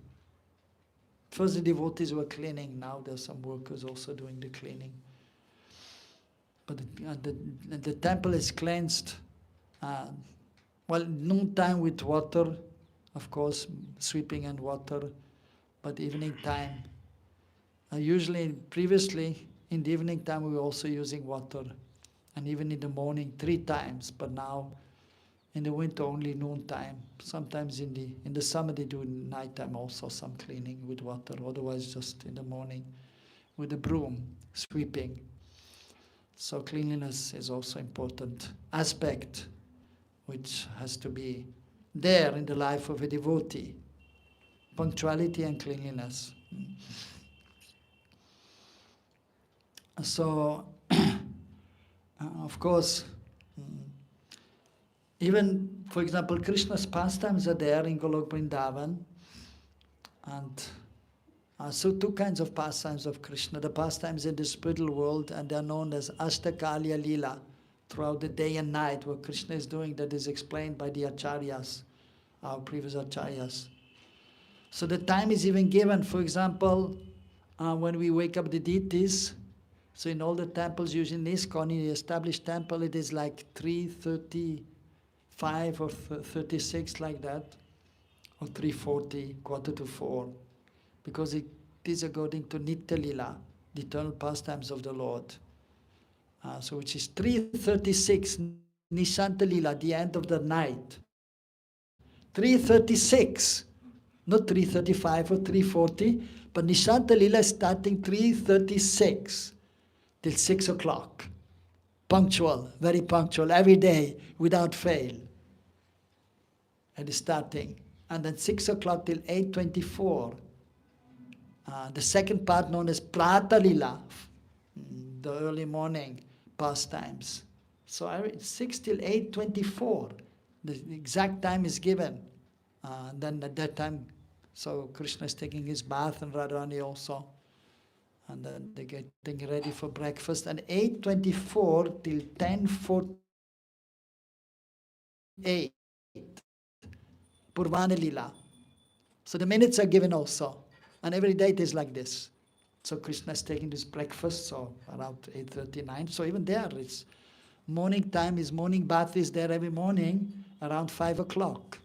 First the devotees were cleaning, now there are some workers also doing the cleaning. But the temple is cleansed, noontime with water, of course, sweeping and water, but evening time. Usually, previously, in the evening time we were also using water, and even in the morning 3 times, but now in the winter only noontime. Sometimes in the summer they do nighttime also some cleaning with water, otherwise just in the morning with a broom, sweeping. So cleanliness is also important aspect which has to be there in the life of a devotee. Punctuality and cleanliness. So, of course, Even, for example, Krishna's pastimes are there in Golok Vrindavan. And so two kinds of pastimes of Krishna. The pastimes in the spiritual world, and they are known as Ashtakalya Leela, throughout the day and night. What Krishna is doing, that is explained by the acharyas, our previous acharyas. So the time is even given, for example, when we wake up the deities. So in all the temples, usually in ISKCON, in the established temple, it is like 3:35 or 36, like that, or 3:40, quarter to 4, because it is according to Nitya Lila, the eternal pastimes of the Lord. So which is 3:36, Nishanta Lila, the end of the night. 3:36, not 3:35 or 3:40, but Nishanta Lila is starting 3:36 till 6 o'clock. Punctual, very punctual, every day, without fail. And it's starting. And then 6 o'clock till 8:24. The second part known as Prata Lila, the early morning pastimes. So 6 till 8:24, the exact time is given. Then at that time, so Krishna is taking his bath and Radharani also. And then they're getting ready for breakfast. And 8:24 till 10:48, Purvana Lila. So the minutes are given also. And every day it is like this. So Krishna is taking this breakfast, so around 8:39. So even there, it's morning time, his morning bath is there every morning around 5 o'clock.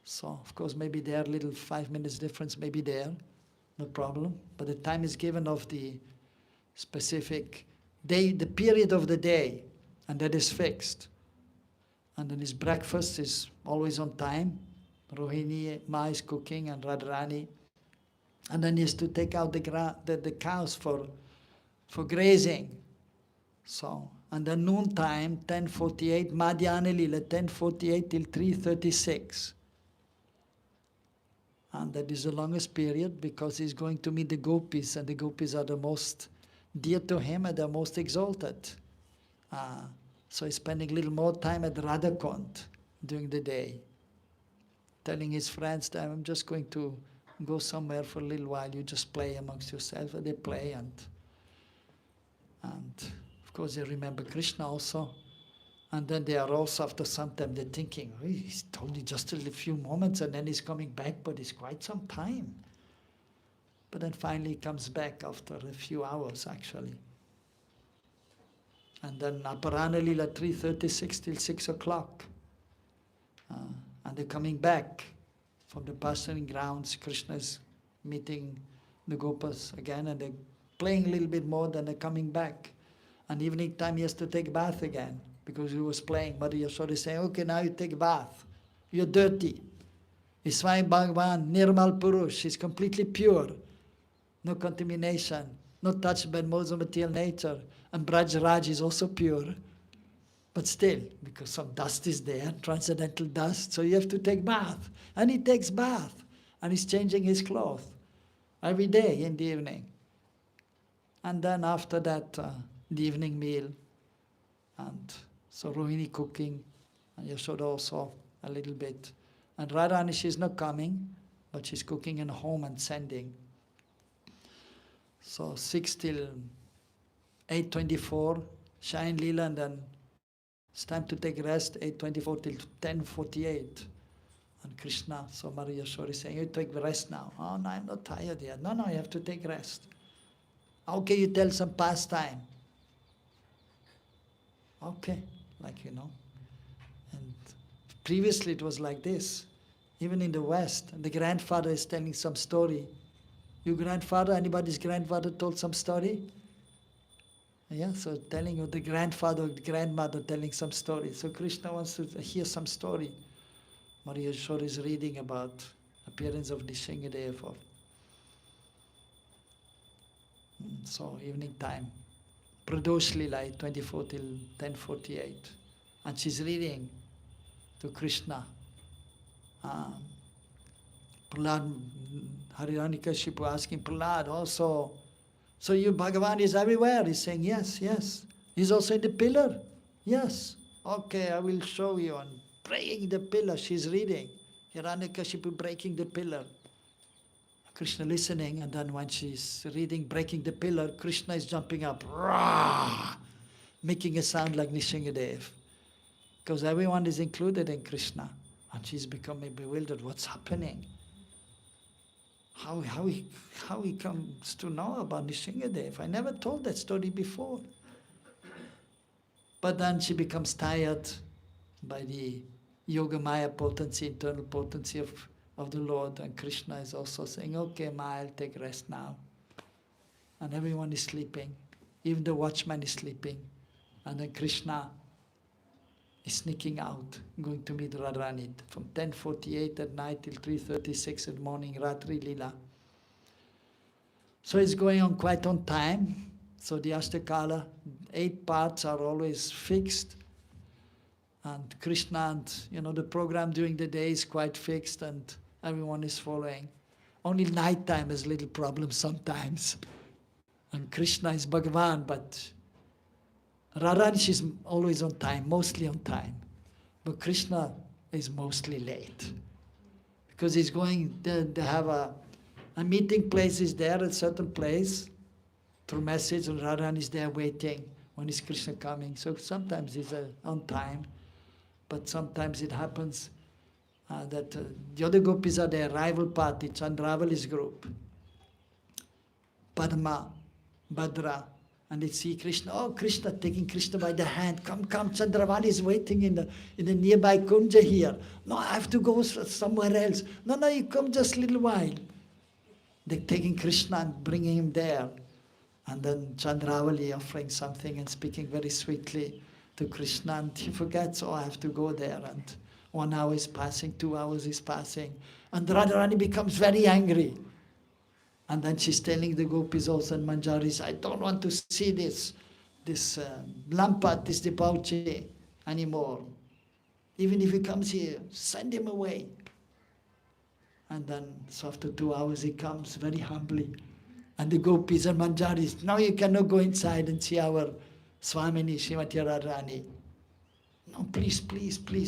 So of course maybe there, little 5 minutes difference maybe there, no problem. But the time is given of the specific day, the period of the day, and that is fixed. And then his breakfast is always on time. Rohini Ma is cooking and Radharani. And then he has to take out the cows for grazing. So, and then noon time, 10:48, Madhyana Lila, 10:48 till 3:36. And that is the longest period because he's going to meet the gopis, and the gopis are the most dear to him and the most exalted. So he's spending a little more time at Radhakund during the day, telling his friends that I'm just going to go somewhere for a little while, you just play amongst yourselves. And they play, and of course they remember Krishna also. And then they are also, after some time, they're thinking, oh, he's only just a few moments and then he's coming back, but it's quite some time. But then finally he comes back after a few hours actually. And then Aparana Lila, 3:36 till 6 o'clock. And they're coming back from the pasturing grounds. Krishna is meeting the gopas again, and they're playing a little bit more, then they're coming back. And evening time he has to take bath again, because he was playing. Mother Yashoda is saying, okay, now you take a bath. You're dirty. Iswai Bhagavan, Nirmal Purush, he's completely pure. No contamination, not touched by modes of material nature. And Braj Raj is also pure. But still, because some dust is there, transcendental dust, so you have to take bath. And he takes bath, and he's changing his clothes every day in the evening. And then after that, the evening meal. And so Rohini cooking, and Yashoda also a little bit. And Radharani, she's not coming, but she's cooking in home and sending. So 6 till 8:24, Shine Leela, and then it's time to take rest, 8:24 till 10:48. And Krishna, so Maria Yashoda is saying, you take rest now. Oh no, I'm not tired yet. No, you have to take rest. Okay, you tell some pastime. Okay, like you know. And previously it was like this. Even in the West, the grandfather is telling some story. Your grandfather, anybody's grandfather told some story? Yeah, so telling you the grandfather or the grandmother telling some story. So Krishna wants to hear some story. Maria Yashoda is reading about appearance of Nishingadeva. So evening time. Pradosh Lila, 24 till 10:48. And she's reading to Krishna. Prahlad, Hiranyakashipu asking Prahlad also, so your Bhagavan is everywhere? He's saying, yes. He's also in the pillar? Yes. Okay, I will show you. And breaking the pillar, she's reading. Hiranyakashipu breaking the pillar. Krishna listening, and then when she's reading, breaking the pillar, Krishna is jumping up, rah, making a sound like Nishingadev. Because everyone is included in Krishna. And she's becoming bewildered. What's happening? How he comes to know about Nishingadev? I never told that story before. But then she becomes tired by the Yoga Maya potency, internal potency of the Lord. And Krishna is also saying, okay, Ma, I'll take rest now. And everyone is sleeping. Even the watchman is sleeping. And then Krishna is sneaking out, going to meet Radharani from 10:48 at night till 3:36 in the morning, Ratri Lila. So it's going on quite on time. So the Ashtakala, 8 parts are always fixed. And Krishna and, the program during the day is quite fixed and everyone is following. Only nighttime is a little problem sometimes. And Krishna is Bhagavan, but Radharani is always on time, mostly on time. But Krishna is mostly late. Because he's going, they have a meeting place is there at a certain place, through message, and Radharani is there waiting. When is Krishna coming? So sometimes he's on time, but sometimes it happens that the other gopis are their rival party, Chandravali's group, Padma, Bhadra, and they see Krishna. Oh, Krishna, taking Krishna by the hand. Come, Chandravali is waiting in the nearby Kunja here. No, I have to go somewhere else. No, you come just a little while. They're taking Krishna and bringing him there. And then Chandravali offering something and speaking very sweetly to Krishna. And he forgets, I have to go there. And 1 hour is passing, 2 hours is passing. And Radharani becomes very angry. And then she's telling the gopis also and Manjaris, I don't want to see this Lampat, this debauchee anymore. Even if he comes here, send him away. And then, so after 2 hours he comes very humbly. And the gopis and Manjaris, now you cannot go inside and see our Swamini, Srimati Radharani. No, please.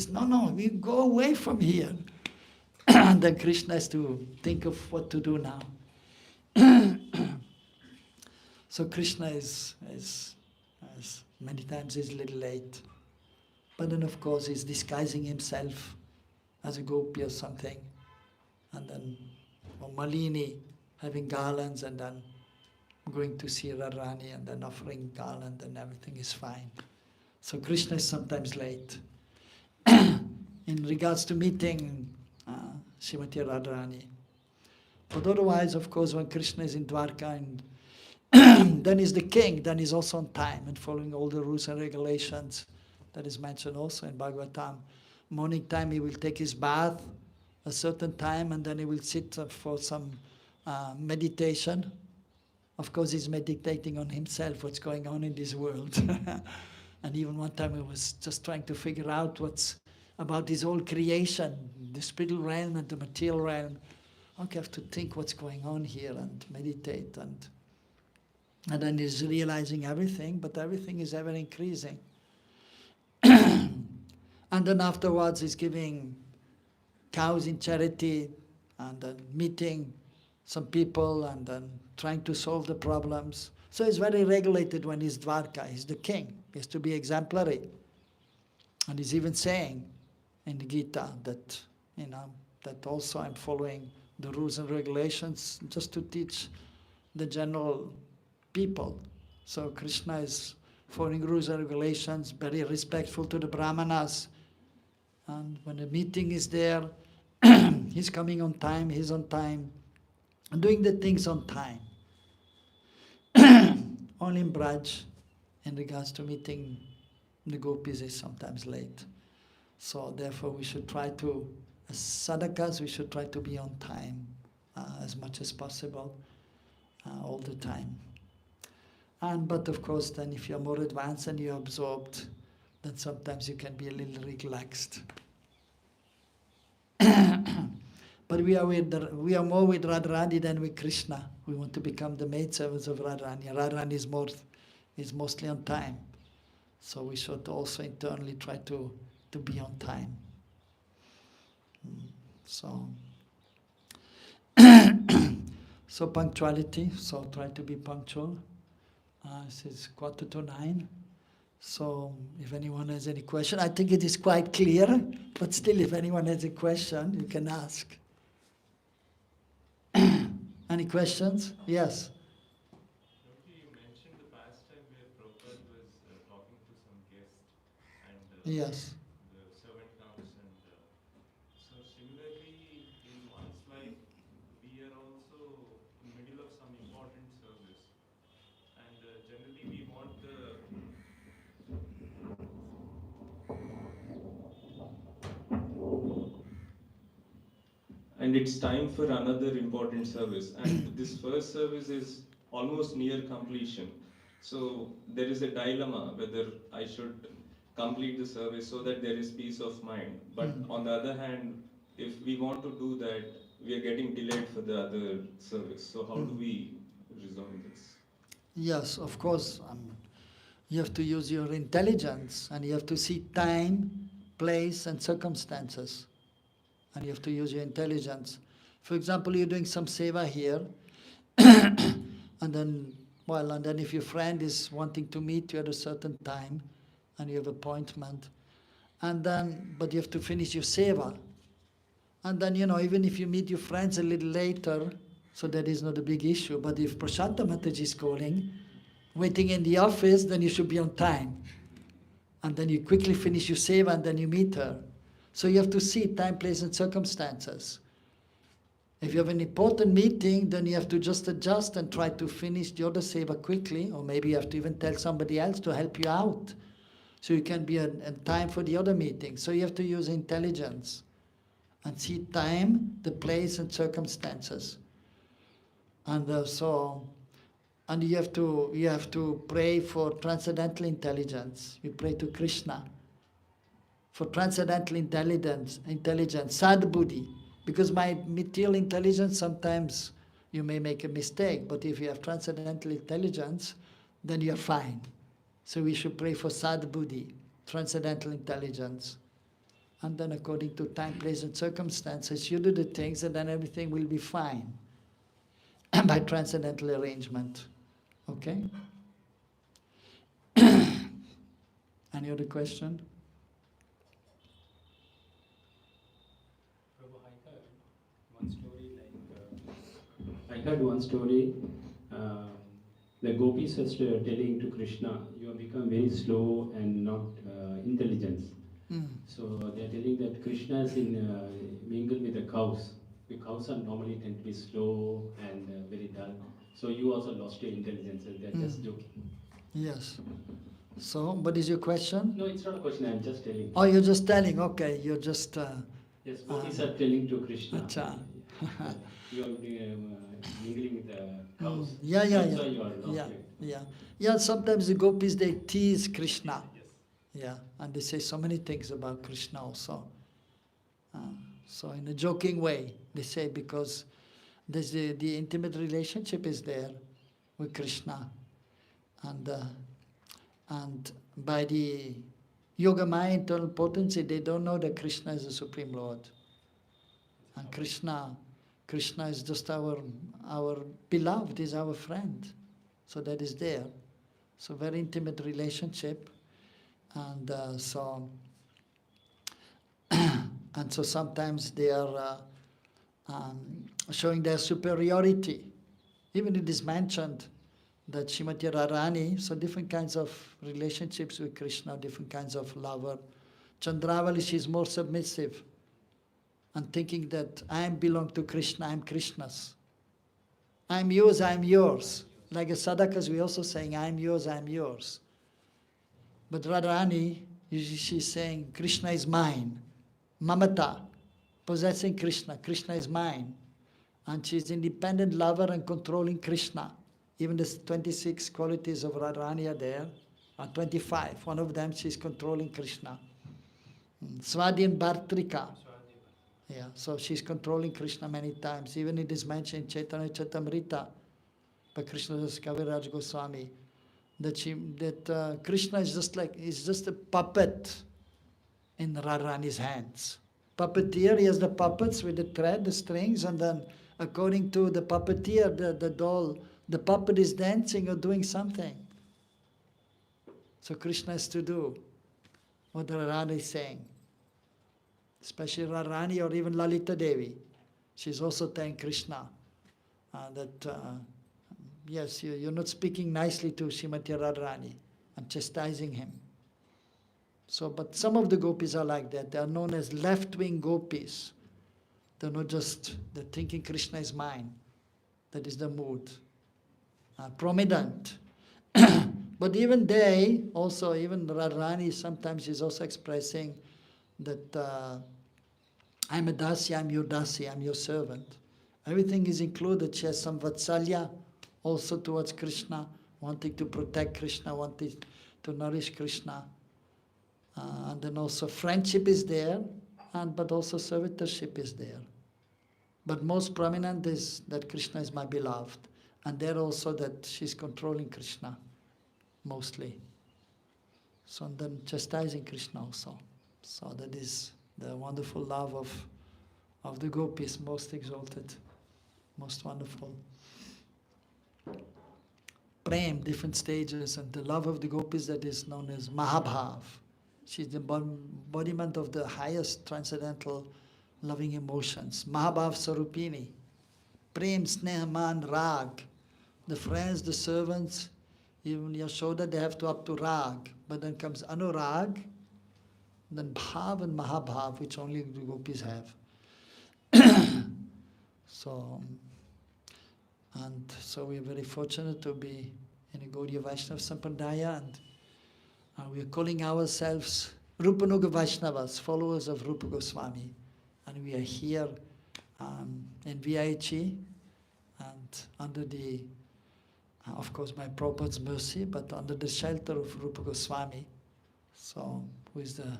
No, we go away from here. And then Krishna has to think of what to do now. So Krishna is many times is a little late. But then of course he's disguising himself as a gopi or something. And then Malini having garlands and then going to see Radharani and then offering garland and everything is fine. So Krishna is sometimes late. In regards to meeting Srimati Radharani. But otherwise, of course, when Krishna is in Dwarka and then he's the king, then he's also on time and following all the rules and regulations that is mentioned also in Bhagavatam. Morning time he will take his bath a certain time and then he will sit for some meditation. Of course, he's meditating on himself, what's going on in this world. And even one time he was just trying to figure out what's about his whole creation, the spiritual realm and the material realm. Okay, I have to think what's going on here and meditate. And then he's realizing everything, but everything is ever increasing. And then afterwards he's giving cows in charity and then meeting some people and then trying to solve the problems. So he's very regulated when he's Dwarka. He's the king. He has to be exemplary. And he's even saying in the Gita that, that also I'm following the rules and regulations just to teach the general people. So Krishna is following rules and regulations, very respectful to the Brahmanas. And when the meeting is there, he's coming on time, he's on time, and doing the things on time. Only in Braj, in regards to meeting the gopis, is sometimes late. So therefore we should try to, as sadhakas, we should try to be on time as much as possible, all the time. But of course then if you're more advanced and you're absorbed, then sometimes you can be a little relaxed. But we are more with Radharani than with Krishna. We want to become the maidservants of Radharani. Radharani is mostly on time. So we should also internally try to be on time. So, so punctuality, so try to be punctual. It's 8:45. So if anyone has any question, I think it is quite clear, but still if anyone has a question, you can ask. Any questions? Yes. You mentioned the past time where Prabhupada was talking to some guest and Yes. the servant comes and so similarly in one's life we are also in the middle of some important service and generally we want the and it's time for another important service and this first service is almost near completion, so there is a dilemma whether I should complete the service so that there is peace of mind, but on the other hand if we want to do that we are getting delayed for the other service, so how do we resolve this? Yes, of course. You have to use your intelligence and you have to see time, place, and circumstances. And you have to use your intelligence. For example, you're doing some seva here, and then if your friend is wanting to meet you at a certain time, and you have appointment, but you have to finish your seva. And then, even if you meet your friends a little later, so that is not a big issue, but if Prashanta Mataji is calling, waiting in the office, then you should be on time. And then you quickly finish your seva and then you meet her. So you have to see time, place, and circumstances. If you have an important meeting, then you have to just adjust and try to finish the other seva quickly, or maybe you have to even tell somebody else to help you out, so you can be in time for the other meeting. So you have to use intelligence and see time, the place, and circumstances. And and you have to pray for transcendental intelligence. You pray to Krishna for transcendental intelligence, sadbuddhi. Because my material intelligence, sometimes you may make a mistake, but if you have transcendental intelligence, then you're fine. So we should pray for sadbuddhi, transcendental intelligence. And then according to time, place, and circumstances, you do the things and then everything will be fine by transcendental arrangement. Okay? Any other question? Prabhu, I heard one story. The gopis was telling to Krishna, you have become very slow and not intelligent. So they are telling that Krishna is mingled with the cows. The cows are normally tend to be slow and very dull. So you also lost your intelligence, and they are just joking. Yes. So, what is your question? No, it's not a question. I'm just telling. Oh, you're just telling. Okay, you're just. Yes, gopis are telling to Krishna. Acha. You are mingling with the cows. Yeah. That's why you are lost. Yeah. Sometimes the gopis, they tease Krishna. Yeah, and they say so many things about Krishna also. So in a joking way, they say, because there's the intimate relationship is there with Krishna, and by the Yogamaya internal potency, they don't know that Krishna is the Supreme Lord, and Krishna is just our beloved, is our friend, so that is there. So very intimate relationship. And so sometimes they are showing their superiority. Even it is mentioned that Srimati Radharani, so different kinds of relationships with Krishna, different kinds of lover. Chandravali, she is more submissive and thinking that I belong to Krishna, I am Krishna's. I am yours, I am yours. Like as sadhakas, we also saying, I am yours, I am yours. But Radharani, she's saying, Krishna is mine. Mamata, possessing Krishna. Krishna is mine. And she's independent lover and controlling Krishna. Even the 26 qualities of Radharani are there, or 25. One of them, she's controlling Krishna. Swadhyam Bhartrika. Yeah, so she's controlling Krishna many times. Even it is mentioned in Chaitanya Charitamrita by Krishnadas Kaviraj Goswami, that Krishna is just a puppet in Radharani's hands. Puppeteer, he has the puppets with the thread, the strings, and then according to the puppeteer, the doll, the puppet is dancing or doing something. So Krishna has to do what Radharani is saying. Especially Radharani or even Lalita Devi. She's also telling Krishna that, yes, you're not speaking nicely to Srimati Radharani. I'm chastising him. So, but some of the gopis are like that. They are known as left-wing gopis. They're not just, they're thinking Krishna is mine. That is the mood. Prominent. But even they, also, even Radharani sometimes is also expressing that I'm a dasi, I'm your dasi, I'm your servant. Everything is included. She has some vatsalya also towards Krishna, wanting to protect Krishna, wanting to nourish Krishna. And then also friendship is there, but also servitorship is there. But most prominent is that Krishna is my beloved. And there also that she's controlling Krishna, mostly. So and then chastising Krishna also. So that is the wonderful love of the gopis, most exalted, most wonderful. Prem, different stages, and the love of the gopis that is known as Mahabhav. She's the embodiment of the highest transcendental loving emotions. Mahabhav Sarupini. Prem, Sneha, Man, Rag. The friends, the servants, even Yashoda, they have to up to Rag. But then comes Anurag, then Bhav and Mahabhav, which only the gopis have. So we are very fortunate to be in a Gaudiya Vaishnava Sampradaya, and we are calling ourselves Rupanuga Vaishnavas, followers of Rupa Goswami. And we are here in VIHE, and under the, of course, my Prabhupada's mercy, but under the shelter of Rupa Goswami, so who is the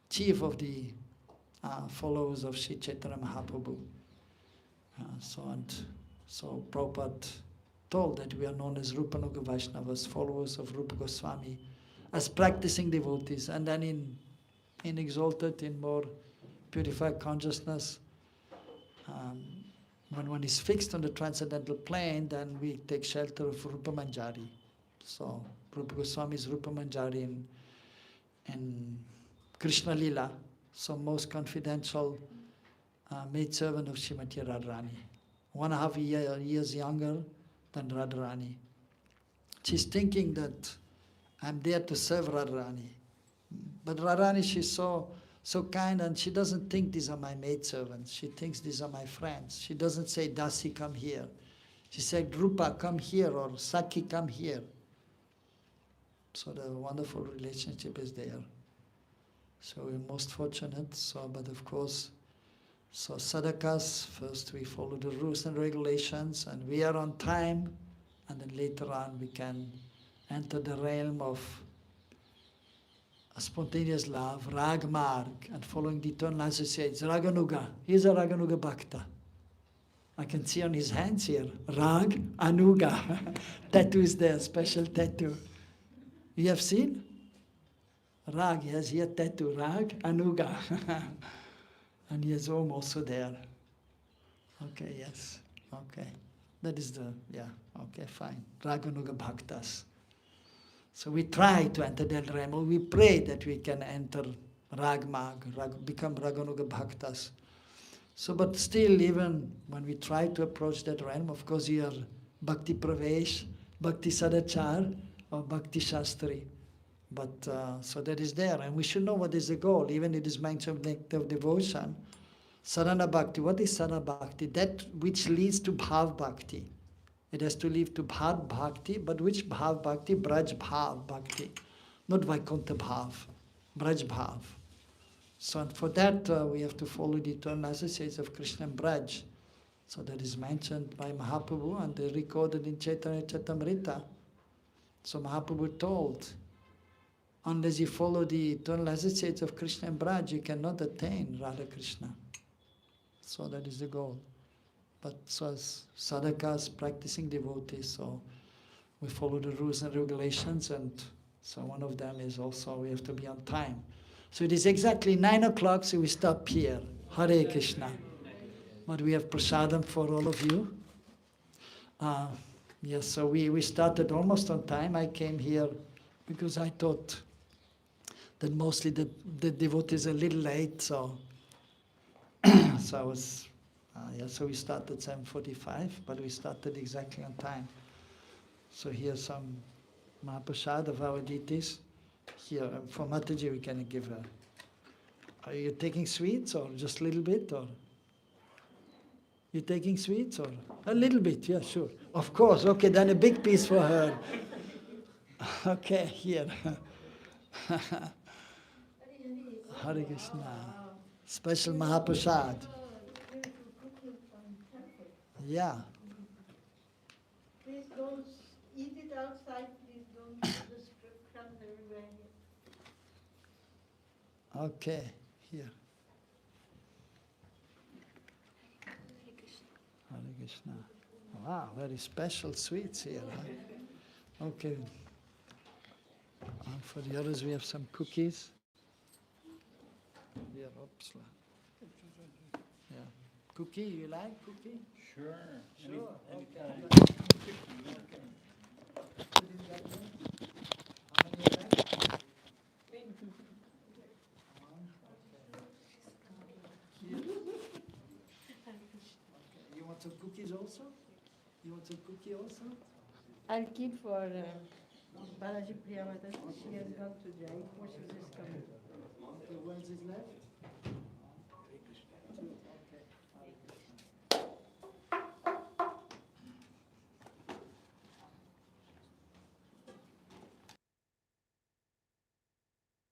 chief of the followers of Sri Chaitanya Mahaprabhu. So Prabhupada told that we are known as Rupanuga Vaishnavas, followers of Rupa Goswami, as practicing devotees, and then in exalted, in more purified consciousness, when one is fixed on the transcendental plane, then we take shelter of Rupa Manjari. So Rupa Goswami is Rupa Manjari in Krishna Lila, so most confidential maidservant of Srimati Radharani. 1.5 years younger than Radharani. She's thinking that I'm there to serve Radharani. But Radharani, she's so kind, and she doesn't think these are my maidservants. She thinks these are my friends. She doesn't say, Dasi, come here. She said, Rupa, come here, or Saki, come here. So the wonderful relationship is there. So we're most fortunate. So, but of course, so sadhakas, first we follow the rules and regulations, and we are on time, and then later on we can enter the realm of a spontaneous love, rag marg, and following the eternal associates. Raganuga, he's a Raganuga Bhakta. I can see on his hands here, Rag Anuga. Tattoo is there, special tattoo. You have seen? Rag, he has here tattoo, Rag Anuga. And he has Om also there. Okay, yes, okay. That is the, yeah, okay, fine. Raganuga Bhaktas. So we try to enter that realm, or we pray that we can enter Ragmag, become Raganuga Bhaktas. So, but still, even when we try to approach that realm, of course, you are Bhakti Pravesh, Bhakti Sadachar, or Bhakti Shastri. But, so that is there, and we should know what is the goal. Even it is mentioned of devotion. Sarana Bhakti, what is Sarana Bhakti? That which leads to Bhav Bhakti. It has to lead to Bhav Bhakti, but which Bhav Bhakti? Braj Bhav Bhakti, not Vaikuntha Bhav, Braj Bhav. So for that we have to follow the eternal associates of Krishna and Braj. So that is mentioned by Mahaprabhu and they recorded in Chaitanya Charitamrita. So Mahaprabhu told, unless you follow the eternal associates of Krishna and Braj, you cannot attain Radha Krishna. So that is the goal. But so as sadhakas, practicing devotees, so we follow the rules and regulations, and so one of them is also we have to be on time. So it is exactly 9 o'clock, so we stop here. Hare Krishna. But we have prasadam for all of you. Yes, so we started almost on time. I came here because I thought that mostly the devotees are a little late, so so I was, so we started 7:45, but we started exactly on time. So here's some Mahaprasad of our deities. Here, for Mataji we can give her. Are you taking sweets or just a little bit, or? You taking sweets or? A little bit, yeah, sure. Of course, okay, then a big piece for her. Okay, here. Hare Krishna. Special Mahaprasad. Yeah. Please don't eat it outside, please don't put the crumbs everywhere here. Okay, here. Hare Krishna. Wow, very special sweets here. Huh? Okay. And for the others, we have some cookies. Here, oops. Yeah. Cookie, you like cookie? Sure. Sure. Okay. You want some cookies also? You want some cookie also? I'll keep for Balaji Priyamata. She has gone to the airport, she's just coming. Okay, when's it left?